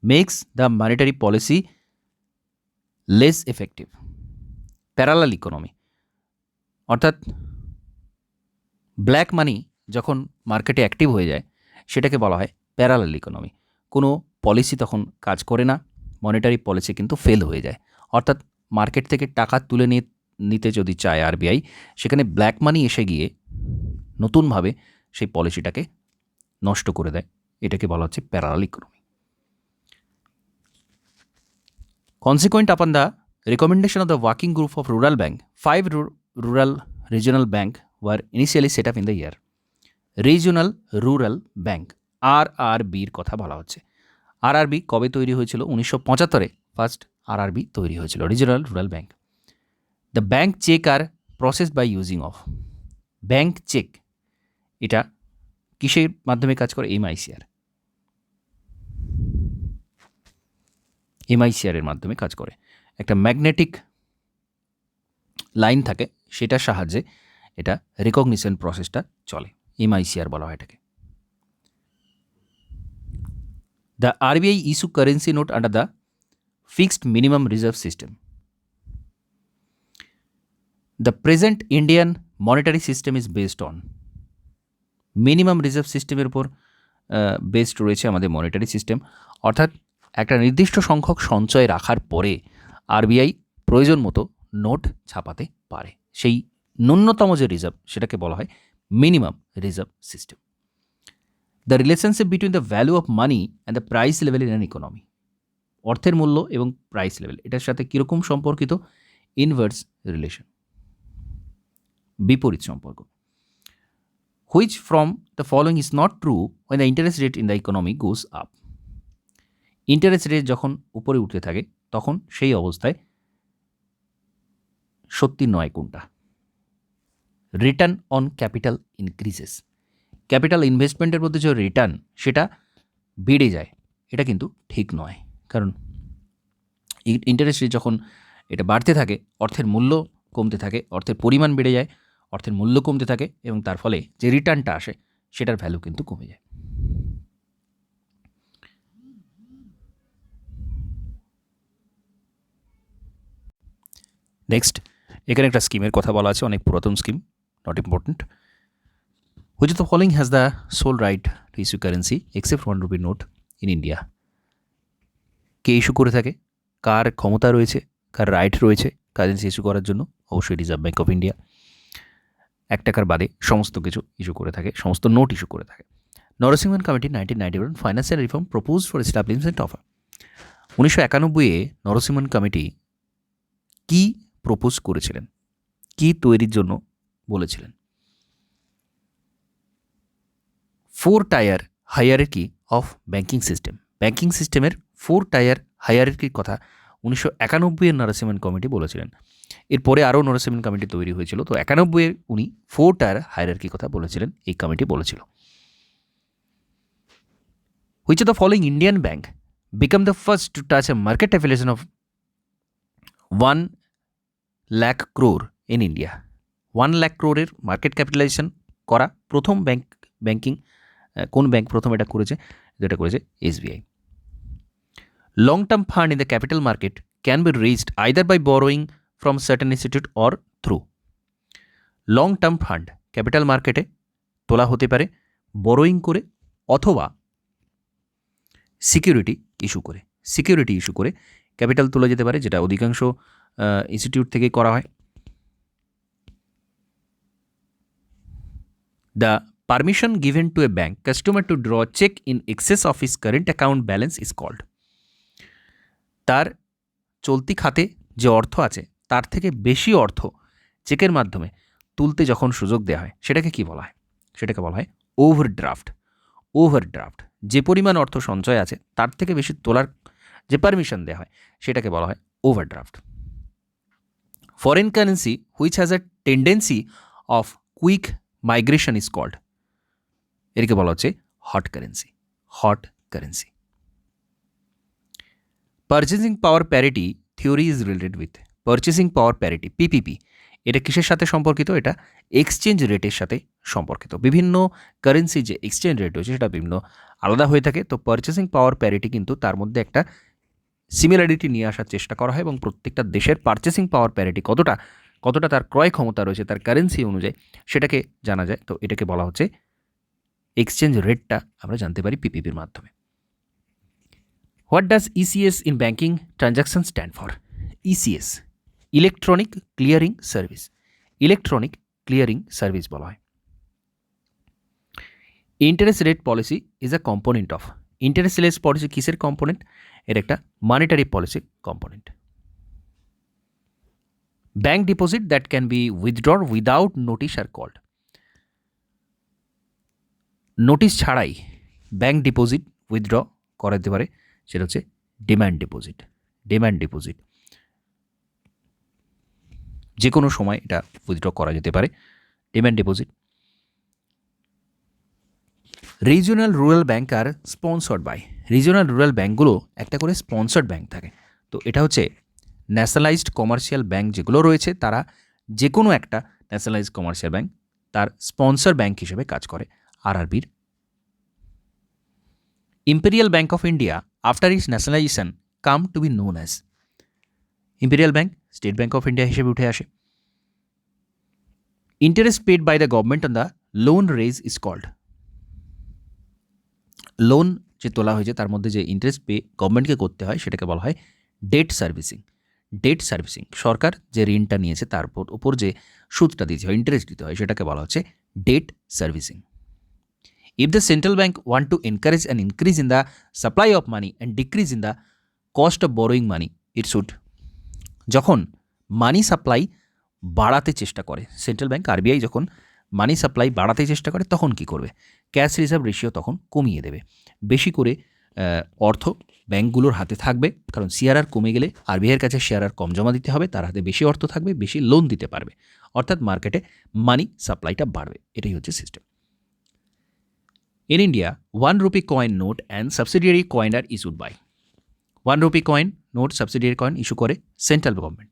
makes the monetary policy less effective. Parallel economy অর্থাৎ black money যখন মার্কেটে active হয়ে যায় সেটাকে বলা হয় প্যারালাল ইকোনমি। কোনো পলিসি তখন কাজ করে না, মনিটারি পলিসি কিন্তু ফেল হয়ে যায়। অর্থাৎ মার্কেট থেকে টাকা তুলে নিতে যদি চায় আরবিআই, সেখানে ব্ল্যাক মানি এসে গিয়ে নতুনভাবে সেই পলিসিটাকে নষ্ট করে দেয়। এটাকে বলা হচ্ছে parallel economy. Consequent upon the recommendation of the working group of rural bank, 5 rural regional bank were initially set up in the year. Regional Rural Bank RRB এর কথা বলা হচ্ছে। আরআরবি কবে তৈরি হয়েছিল? 1975-এ ফার্স্ট আরআরবি তৈরি হয়েছিল, regional rural bank. The bank cheque are process by using of, bank cheque এটা কিসের মাধ্যমে কাজ করে? এমআইসিআর, এমআইসিআরের মাধ্যমে কাজ করে। একটা ম্যাগনেটিক লাইন থাকে, সেটার সাহায্যে এটা রেকগনিশন প্রসেসটা চলে, এমআইসিআর বলা হয় এটাকে। The RBI issue currency note under the fixed minimum reserve system. The present Indian monetary system is based on, minimum reserve সিস্টেমের উপর বেসড রয়েছে আমাদের মনিটারি সিস্টেম, অর্থাৎ একটা নির্দিষ্ট সংখ্যক সঞ্চয় রাখার পরে আরবিআই প্রয়োজন মতো নোট ছাপাতে পারে। সেই ন্যূনতম যে রিজার্ভ সেটাকে বলা হয় minimum reserve system. The relationship between the value of money and the price level in an economy, অর্থের মূল্য এবং প্রাইস লেভেল এটার সাথে কীরকম সম্পর্কিত? ইনভার্স রিলেশন, বিপরীত সম্পর্ক। Which from the following is not true when the interest rate in the economy goes up, interest rate যখন উপরে উঠতে থাকে তখন সেই অবস্থায় সত্যি নয় কোনটা? Return on capital increases, capital ইনভেস্টমেন্টের মধ্যে যে রিটার্ন সেটা বেড়ে যায়, এটা কিন্তু ঠিক নয়। কারণ ইন্টারেস্ট রেট যখন এটা বাড়তে থাকে অর্থের মূল্য কমতে থাকে, অর্থের পরিমাণ বেড়ে যায়, অর্থের মূল্য কমতে থাকে এবং তার ফলে যে রিটার্নটা আসে সেটার ভ্যালু কিন্তু কমে যায়। নেক্সট, এখানে একটা স্কিমের কথা বলা আছে, অনেক পুরাতন scheme, not important. Which of the following has the sole right to issue currency except 1 rupee note in India? কে ইস্যু করে থাকে, কার ক্ষমতা রয়েছে, কার রাইট রয়েছে কারেন্সি ইস্যু করার জন্য? অবশ্যই রিজার্ভ ব্যাঙ্ক অফ ইন্ডিয়া। 1 টাকার বাদে সমস্ত কিছু ইস্যু করে থাকে, সমস্ত নোট ইস্যু করে থাকে। Narasimham committee 1991 financial reform propose for establishment of, 1991-এ নরসিংহন কমিটি কি প্রপোজ করেছিলেন, কি তৈরির জন্য বলেছিলেন? 4 tier hierarchy of banking system, banking সিস্টেমের 4 টায়ার হায়ারার্কির কথা 1991-এর নরসিংহন কমিটি বলেছিলেন। এরপরে আরও নরসিংহন কমিটি তৈরি হয়েছিল, তো 91-এর উনি 4 টায়ার হায়ারার্কির কথা বলেছিলেন, এই কমিটি বলেছিল। Which of the following Indian bank become the first to touch a market capitalisation of 1 lakh crore in India? 1 lakh ক্রোরের মার্কেট ক্যাপিটালাইজেশন করা প্রথম ব্যাঙ্কিং কোন ব্যাঙ্ক প্রথম এটা করেছে? যেটা করেছে SBI. Long term fund in the capital market can be raised either by borrowing from certain institute or through, long term fund capital মার্কেটে তোলা হতে পারে বরোয়িং করে অথবা সিকিউরিটি ইস্যু করে, সিকিউরিটি ইস্যু করে ক্যাপিটাল তোলা যেতে পারে, যেটা অধিকাংশ ইনস্টিটিউট থেকে করা হয়। The permission given to a bank customer to draw cheque in excess of his current account balance is called, তার চলতি খাতে যে অর্থ আছে তার থেকে বেশি অর্থ চেকের মাধ্যমে তুলতে যখন সুযোগ দেওয়া হয় সেটাকে কি বলা হয়? সেটাকে বলা হয় ওভারড্রাফট। ওভারড্রাফট, যে পরিমাণ অর্থ সঞ্চয় আছে তার থেকে বেশি তোলার যে পারমিশন দেওয়া হয় সেটাকে বলা হয় overdraft. Foreign currency which has a tendency of quick migration is called, এটাকে বলা হচ্ছে hot currency, hot currency. Purchasing power parity theory is related with, purchasing power parity PPP এটা কিসের সাথে সম্পর্কিত? এটা এক্সচেঞ্জ রেটের সাথে সম্পর্কিত। বিভিন্ন কারেন্সি যে এক্সচেঞ্জ রেট রয়েছে সেটা বিভিন্ন আলাদা হয়ে থাকে, তো পারচেসিং পাওয়ার প্যারিটি কিন্তু তার মধ্যে একটা সিমিলারিটি নিয়ে আসার চেষ্টা করা হয় এবং প্রত্যেকটা দেশের পারচেসিং পাওয়ার প্যারিটি কতটা তার ক্রয় ক্ষমতা রয়েছে তার কারেন্সি অনুযায়ী সেটাকে জানা যায়, তো এটাকে বলা হচ্ছে এক্সচেঞ্জ রেটটা আমরা জানতে পারি পিপিপির মাধ্যমে। What does ECS in banking transaction stand for? ECS electronic clearing service, electronic clearing service বলা হয়। Interest rate policy is a component of, interest rate policy কিসের কম্পোনেন্ট? এর একটা মনিটারি পলিসির component. Bank deposit that can be withdrawn without notice are called, notice ছাড়াই bank deposit withdraw করা যেতে পারে সেটা হচ্ছে ডিম্যান্ড ডিপোজিট। ডিম্যান্ড ডিপোজিট যে কোনো সময় এটা উইথড্র করা যেতে পারে, demand deposit. Regional rural bank are sponsored by, regional rural ব্যাঙ্কগুলো একটা করে স্পন্সর্ড ব্যাংক থাকে। তো এটা হচ্ছে ন্যাশনালাইজড কমার্শিয়াল ব্যাংক যেগুলো রয়েছে তারা যে কোনো একটা ন্যাশনালাইজড কমার্শিয়াল ব্যাংক তার স্পন্সর ব্যাংক হিসেবে কাজ করে আরআরবির। Imperial bank of India after its nationalisation come to be known as, imperial bank state bank of India হিসেবে উঠে আসে। Interest paid by the government on the loan raise is called, loan যে তোলা হয়েছে তার মধ্যে যে ইন্টারেস্ট পে গভর্নমেন্টকে করতে হয় সেটাকে বলা হয় ডেট সার্ভিসিং। ডেট সার্ভিসিং, সরকার যে ঋণটা নিয়েছে তার উপর যে সুদটা দিতে হয়, ইন্টারেস্ট দিতে হয়, সেটাকে বলা হচ্ছে debt servicing. If the central bank want to encourage an increase in the supply of money and decrease in the cost of borrowing money it should, যখন মানি সাপ্লাই বাড়াতে চেষ্টা করে সেন্ট্রাল ব্যাংক আরবিআই যখন money supply বাড়াতে চেষ্টা করে তখন কি করবে, ক্যাশ রিজার্ভ রেশিও তখন কমিয়ে দেবে, বেশি করে অর্থ ব্যাংকগুলোর হাতে থাকবে, কারণ সিআরআর কমে গেলে আরবিআইয়ের কাছে সিআরআর কম জমা দিতে হবে, তার হাতে বেশি অর্থ থাকবে, বেশি লোন দিতে পারবে, অর্থাৎ মার্কেটে মানি সাপ্লাইটা বাড়বে। এটাই হচ্ছে system. In India 1 rupee coin note and subsidiary coin are issued by, 1 rupee coin note subsidiary coin issue করে central government.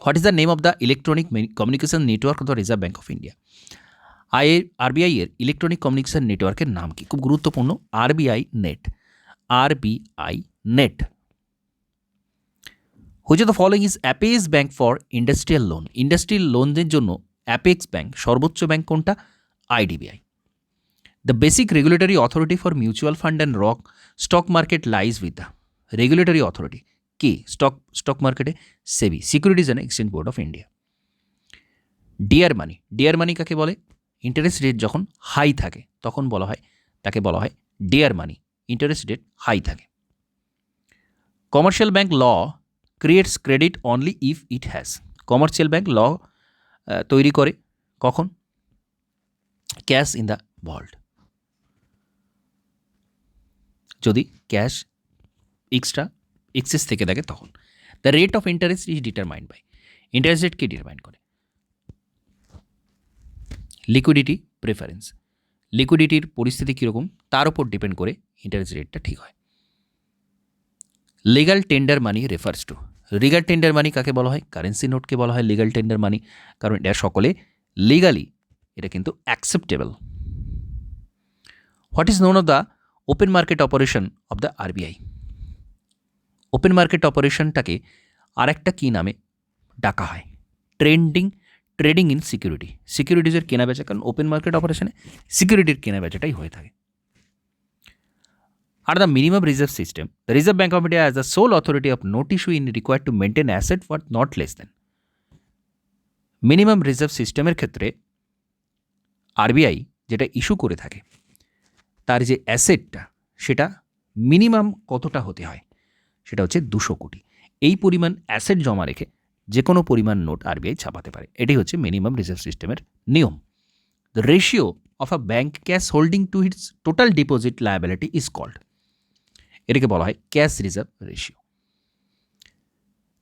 What is the name of the electronic communication network of the reserve bank of India, RBI এর electronic communication নেটওয়ার্কের নাম কি? খুব গুরুত্বপূর্ণ, RBI net, RBI net. Which of the following is apex bank for industrial loan, industrial লোনদের জন্য apex bank সর্বোচ্চ bank কোনটা? IDBI. The basic regulatory authority for mutual fund and stock market lies with the, regulatory authority কে stock মার্কেটে? SEBI, securities and exchange board of India. Dear money, dear money কাকে বলে? Interest rate যখন high থাকে তখন বলা হয়, তাকে বলা হয় dear money, interest rate high থাকে। Commercial bank law creates credit only if it has, commercial bank law তৈরি করে কখন? ক্যাশ ইন দ্য ভল্ট, যদি ক্যাশ এক্সেস থেকে থাকে তখন। The rate of interest is determined by, interest rate কে determined করে? লিকুইডিটি প্রেফারেন্স, লিকুইডিটির পরিস্থিতি কীরকম তার উপর ডিপেন্ড করে ইন্টারেস্ট রেটটা ঠিক হয়। Legal tender money refers to, legal tender money কাকে বলা হয়? কারেন্সি নোটকে বলা হয় লিগাল টেন্ডার মানি, কারণ এটা সকলে লিগালি এটা কিন্তু acceptable. What is known of the open market operation of the RBI, open market অপারেশনটাকে আরেকটা কী নামে ডাকা হয়? ট্রেডিং ইন সিকিউরিটি, সিকিউরিটিজের কেনা বেচা, কারণ ওপেন মার্কেট অপারেশনে সিকিউরিটির কেনা বেচাটাই হয়ে থাকে। আর the minimum reserve system, the reserve bank of India as the sole authority of note issue in required to maintain asset worth not less than, minimum reserve সিস্টেমের ক্ষেত্রে আরবিআই যেটা ইস্যু করে থাকে তার যে অ্যাসেটটা সেটা মিনিমাম কতটা হতে হয়, সেটা হচ্ছে 200 কোটি। এই পরিমাণ অ্যাসেট জমা রেখে যে কোনো পরিমাণ নোট আরবিআই ছাপাতে পারে, এটাই হচ্ছে মিনিমাম রিজার্ভ সিস্টেমের নিয়ম। The ratio of a bank cash holding to its total deposit liability is called, এটাকে বলা হয় cash reserve ratio.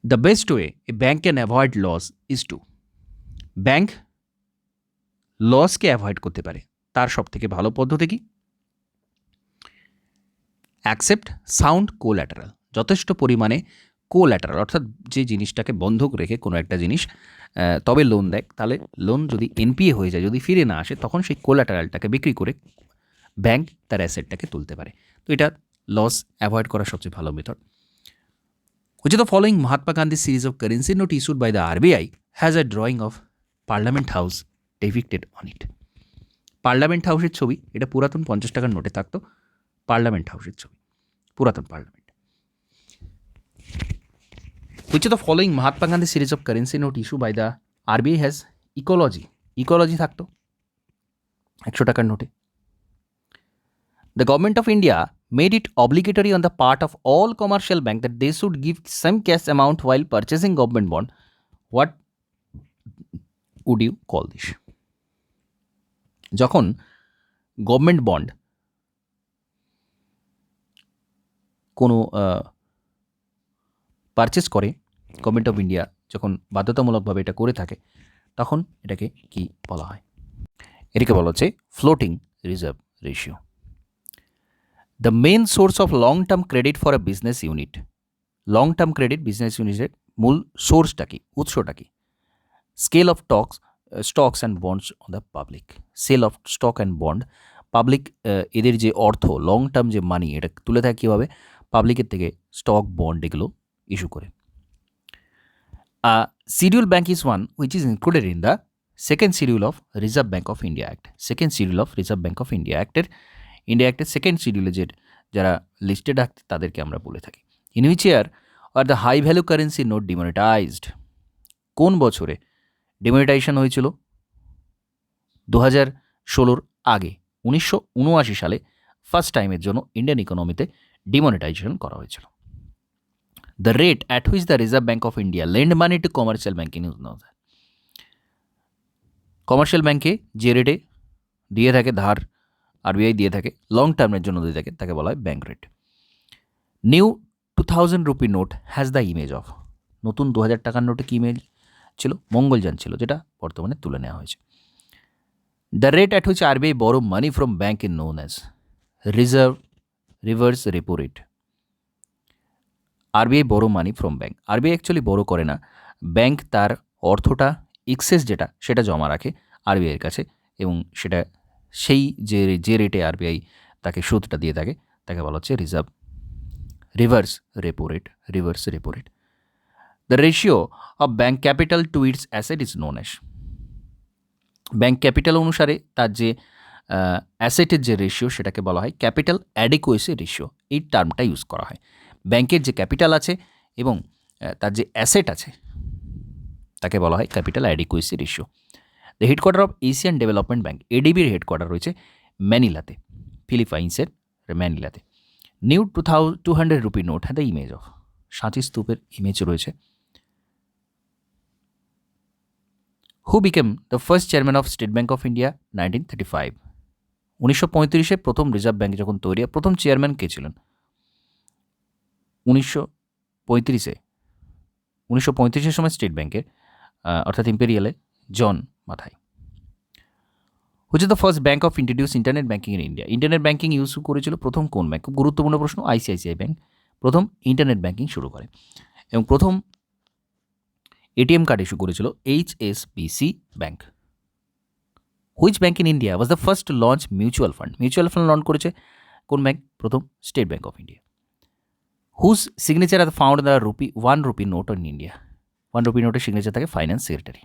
The best way a bank can avoid loss is to, bank লসকে avoid করতে পারে তার সবথেকে ভালো পদ্ধতি কি? অ্যাকসেপ্ট সাউন্ড কোল্যাটারাল, যথেষ্ট পরিমাণে কোল্যাটারাল, অর্থাৎ যে জিনিসটাকে বন্ধক রেখে কোনো একটা জিনিস তবে লোন দেয়, তাহলে লোন যদি এনপিএ হয়ে যায়, যদি ফিরে না আসে, তখন সেই কোল্যাটারালটাকে বিক্রি করে ব্যাংক তার অ্যাসেটটাকে তুলতে পারে। তো এটা লস অ্যাভয়েড করার সবচেয়ে ভালো method. Which of the following Mahatma Gandhi series of currency note issued by the RBI has a drawing of parliament house depicted on it, parliament হাউসের ছবি, এটা পুরাতন 50 টাকার নোটে থাকতো, পার্লামেন্ট হাউসের ছবি, পুরাতন parliament. Which of the following Mahatma Gandhi series of currency note issue by the RBI has ecology থাকতো 100 টাকার নোটে। The government of India made it obligatory on the part of all commercial banks that they should give some cash amount while purchasing government bond. What would you call this? যখন government bond কোনো purchase করে government of India যখন বাধ্যতামূলকভাবে এটা করে থাকে তখন এটাকে কি বলা হয়? এটাকে বলা হচ্ছে floating reserve ratio. The main source of long term credit for a business unit, long term credit business ইউনিটের মূল সোর্সটা কি, উৎসটা কি? Scale of stocks and bonds on the public, sale of stock and bond, public এদের যে অর্থ long term যে মানি এটা তুলে থাকে কীভাবে? পাবলিকের থেকে স্টক বন্ড এগুলো ইস্যু করে। Schedule bank is one which is included in the second schedule of reserve bank of India act. Second schedule of reserve bank of India অ্যাক্টের সেকেন্ড শিডিউলে যারা লিস্টেড আক্ট তাদেরকে আমরা বলে থাকি। In which year are the high value currency note demonetised, কোন বছরে demonetisation হয়েছিল? 2016 আগে 1979 সালে ফার্স্ট টাইমের জন্য ইন্ডিয়ান ইকোনমিতে ডিমনিটাইজেশন করা হয়েছিল। The rate at which the Reserve bank of India lend money to commercial banking is known. Commercial ব্যাঙ্কে যে রেটে দিয়ে থাকে ধার আরবিআই দিয়ে থাকে, লং টার্মের জন্য দিয়ে থাকে, তাকে বলা হয় bank rate. New 2000 rupee note has the image of, নতুন 2000 টাকার নোটে কি ইমেজ ছিল? মঙ্গলযান ছিল, যেটা বর্তমানে তুলে নেওয়া হয়েছে। The rate at which RBI borrow money from bank is known as reverse repo rate. RBI borrow money from bank, RBI actually borrow করে না, ব্যাঙ্ক তার অর্থটা এক্সেস যেটা সেটা জমা রাখে আরবিআইয়ের কাছে, এবং সেটা সেই যে রেটে আরবিআই তাকে সুদটা দিয়ে থাকে তাকে বলা হচ্ছে reverse repo rate. The ratio of bank capital to its asset is known as, bank capital অনুসারে তার যে অ্যাসেটের যে রেশিও সেটাকে বলা হয় ক্যাপিটাল অ্যাডিকুয়েসি রেশিও, এই টার্মটা ইউজ করা হয়। ব্যাংকের যে ক্যাপিটাল আছে এবং তার যে অ্যাসেট আছে তাকে বলা হয় capital adequacy ratio. The headquarter of Asian development bank, এডিবির হেডকোয়ার্টার রয়েছে ম্যানিলাতে, ফিলিপাইন্সের ম্যানিলাতে। New 200 rupee note has the image of, সাঁচি স্তূপের ইমেজ রয়েছে। Who became the first chairman of state bank of India 1935, 1935 প্রথম রিজার্ভ ব্যাঙ্ক যখন তৈরি হয় প্রথম চেয়ারম্যান কে ছিলেন? 1935 সময় স্টেট ব্যাঙ্কের অর্থাৎ ইম্পেরিয়ালে জন মাথায়। Which is the first bank of introduce internet banking in India, internet banking use করেছিল প্রথম কোন ব্যাঙ্ক? খুব গুরুত্বপূর্ণ প্রশ্ন। আইসিআইসিআই ব্যাঙ্ক প্রথম ইন্টারনেট ব্যাঙ্কিং শুরু করে, এবং প্রথম এটিএম কার্ড ইস্যু করেছিল HSBC bank. Which bank in India was the first launch mutual fund, mutual fund launch করেছে কোন ব্যাঙ্ক? প্রথম State bank of India. Whose signature are found the 1 rupee note in India, 1 rupee নোটের signature থাকে finance secretary.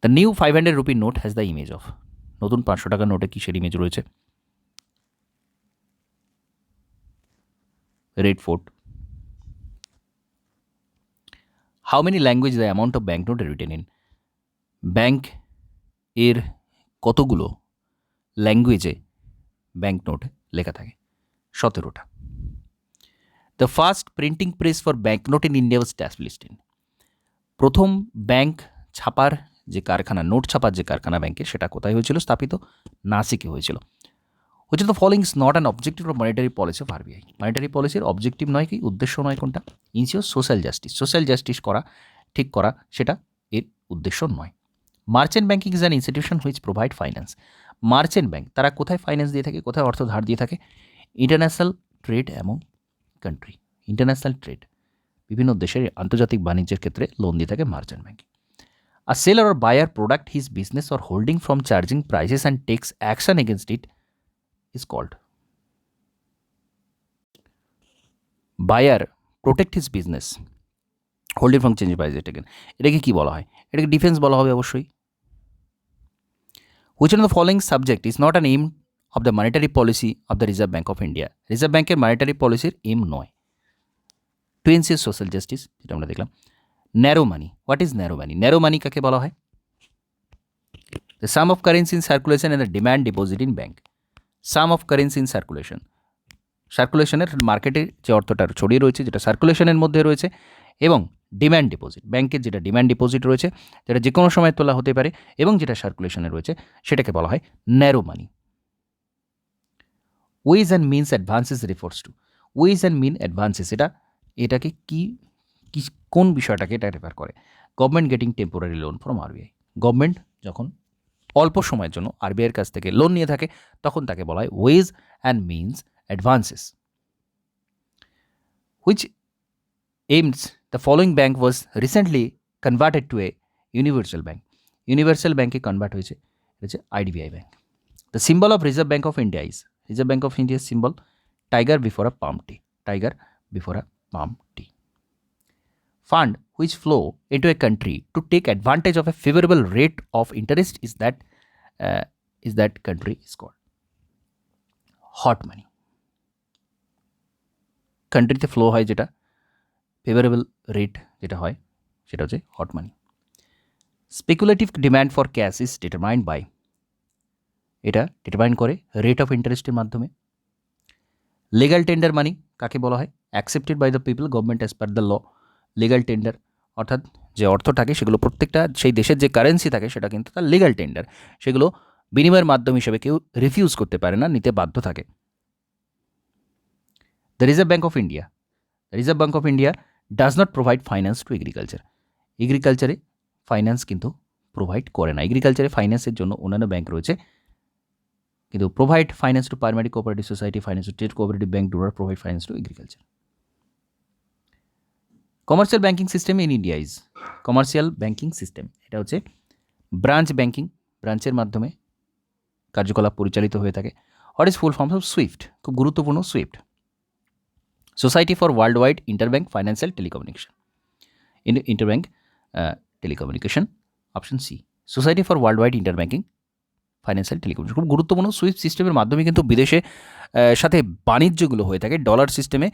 The new 500 rupee note has the image of, নতুন 500 টাকার নোটে কিসের image রয়েছে? Red Fort. How many language the amount of bank note written in, bank এর কতগুলো ল্যাঙ্গুয়েজে ব্যাঙ্ক নোট লেখা থাকে? 17টা। The first printing press for bank note in India was established in, প্রথম ব্যাঙ্ক ছাপার যে কারখানা, নোট ছাপার যে কারখানা ব্যাঙ্কের, সেটা কোথায় হয়েছিল? স্থাপিত নাসিকে হয়েছিল। হচ্ছে the following is not an objective of monetary policy of RBI, monetary পলিসির অবজেক্টিভ নয় কি, উদ্দেশ্য নয় কোনটা? Ensure social justice, social justice করা, ঠিক করা, সেটা এর উদ্দেশ্য নয়। Merchant banking is an institution which provide finance, merchant bank তারা কোথায় ফাইন্যান্স দিয়ে থাকে, কোথায় অর্থ ধার দিয়ে থাকে? International trade among country, international trade, বিভিন্ন দেশের আন্তর্জাতিক বাণিজ্যের ক্ষেত্রে লোন দিয়ে থাকে merchant banking. A seller or buyer product his business or holding from charging prices and takes action against it is called, buyer protect his business holding from changing prices again, এটাকে কি বলা হয়? এটাকে defence বলা হবে অবশ্যই। Which one of the following subject is not an aim of the monetary policy of the Reserve Bank of India, reserve ব্যাংকের monetary পলিসির এম নয়। টু এনসিওর সোশ্যাল জাস্টিস, যেটা আমরা দেখলাম। Narrow money, what is narrow money? Narrow money কাকে বলা হয়? The sum of currency in circulation and the demand deposit in bank, sum of currency in circulation, সার্কুলেশনের মার্কেটে যে অর্থটা ছড়িয়ে রয়েছে যেটা সার্কুলেশনের মধ্যে রয়েছে, এবং ডিম্যান্ড ডিপোজিট, ব্যাংকের যেটা ডিম্যান্ড ডিপোজিট রয়েছে যেটা যে কোনো সময় তোলা হতে পারে এবং যেটা সার্কুলেশনে রয়েছে সেটাকে বলা হয় narrow money. Ways and means advances refers to. Ways and mean advances এটাকে কি কোন বিষয়টাকে এটা রেফার করে? Government getting temporary loan from RBI. Government যখন অল্প সময়ের জন্য আরবিআইয়ের কাছ থেকে লোন নিয়ে থাকে তখন তাকে বলা হয় ways and means advances. Which aims the following bank was recently converted to a universal bank. Universal ব্যাঙ্কে কনভার্ট হয়েছে, এটা হচ্ছে IDBI bank. The symbol of reserve bank of India is, reserve bank of ইন্ডিয়ার symbol tiger before a palm tree, tiger before a palm tree. Fund which flow into a country to take advantage of a favorable rate of interest is that country is called hot money. কান্ট্রিতে flow হয় যেটা favourable rate যেটা হয় সেটা হচ্ছে hot money. Speculative demand for cash is determined by, এটা determine করে rate of ইন্টারেস্টের মাধ্যমে। লিগাল টেন্ডার মানি কাকে বলা হয়? Accepted by the people government as per the law. Legal tender অর্থাৎ যে অর্থ থাকে সেগুলো প্রত্যেকটা সেই দেশের যে কারেন্সি থাকে সেটা কিন্তু তার লিগাল টেন্ডার, সেগুলো বিনিময়ের মাধ্যম হিসেবে কেউ রিফিউজ করতে পারে না, নিতে বাধ্য থাকে। The Reserve bank of India, Reserve bank of India does not provide finance to agriculture. এগ্রিকালচারে ফাইন্যান্স কিন্তু প্রোভাইড করে না। এগ্রিকালচারে ফাইন্যান্সের জন্য অন্যান্য ব্যাঙ্ক রয়েছে, কিন্তু provide finance to primary cooperative society, finance to state cooperative bank do not provide finance to agriculture. Commercial banking system in India is, commercial banking system এটা হচ্ছে ব্রাঞ্চ ব্যাঙ্কিং, ব্রাঞ্চের মাধ্যমে কার্যকলাপ পরিচালিত হয়ে থাকে। What is full form of SWIFT? খুব গুরুত্বপূর্ণ SWIFT. Society for world wide interbank financial telecommunication, interbank telecommunication, option C society for world wide interbanking financial telecommunication. খুব গুরুত্বপূর্ণ। সুইফট সিস্টেমের মাধ্যমে কিন্তু বিদেশে সাথে বাণিজ্যগুলো হয়ে থাকে। ডলার সিস্টেমে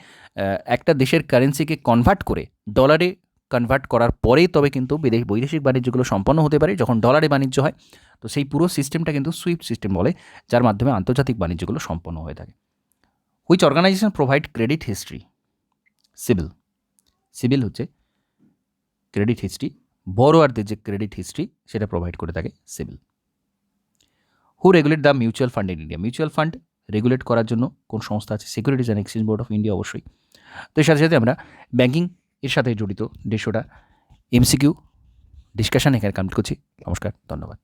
একটা দেশের কারেন্সিকে কনভার্ট করে ডলারে কনভার্ট করার পরেই তবে কিন্তু বৈদেশিক বাণিজ্যগুলো সম্পন্ন হতে পারে। যখন ডলারে বাণিজ্য হয় তো সেই পুরো সিস্টেমটা কিন্তু সুইফট সিস্টেম বলে, যার মাধ্যমে আন্তর্জাতিক বাণিজ্যগুলো সম্পন্ন হয়ে থাকে। Which organisation provide credit history? CIBIL. CIBIL হচ্ছে ক্রেডিট হিস্ট্রি, বড়োয়ারদের যে ক্রেডিট হিস্ট্রি সেটা প্রোভাইড করে থাকে CIBIL. Who regulate the mutual fund in India? Mutual fund regulate করার জন্য কোন সংস্থা আছে? Securities and exchange board of India অবশ্যই। তো এর সাথে সাথে আমরা ব্যাঙ্কিং এর সাথে জড়িত 150টা MCQ ডিসকাশন এখানে কমপ্লিট করছি। নমস্কার, ধন্যবাদ।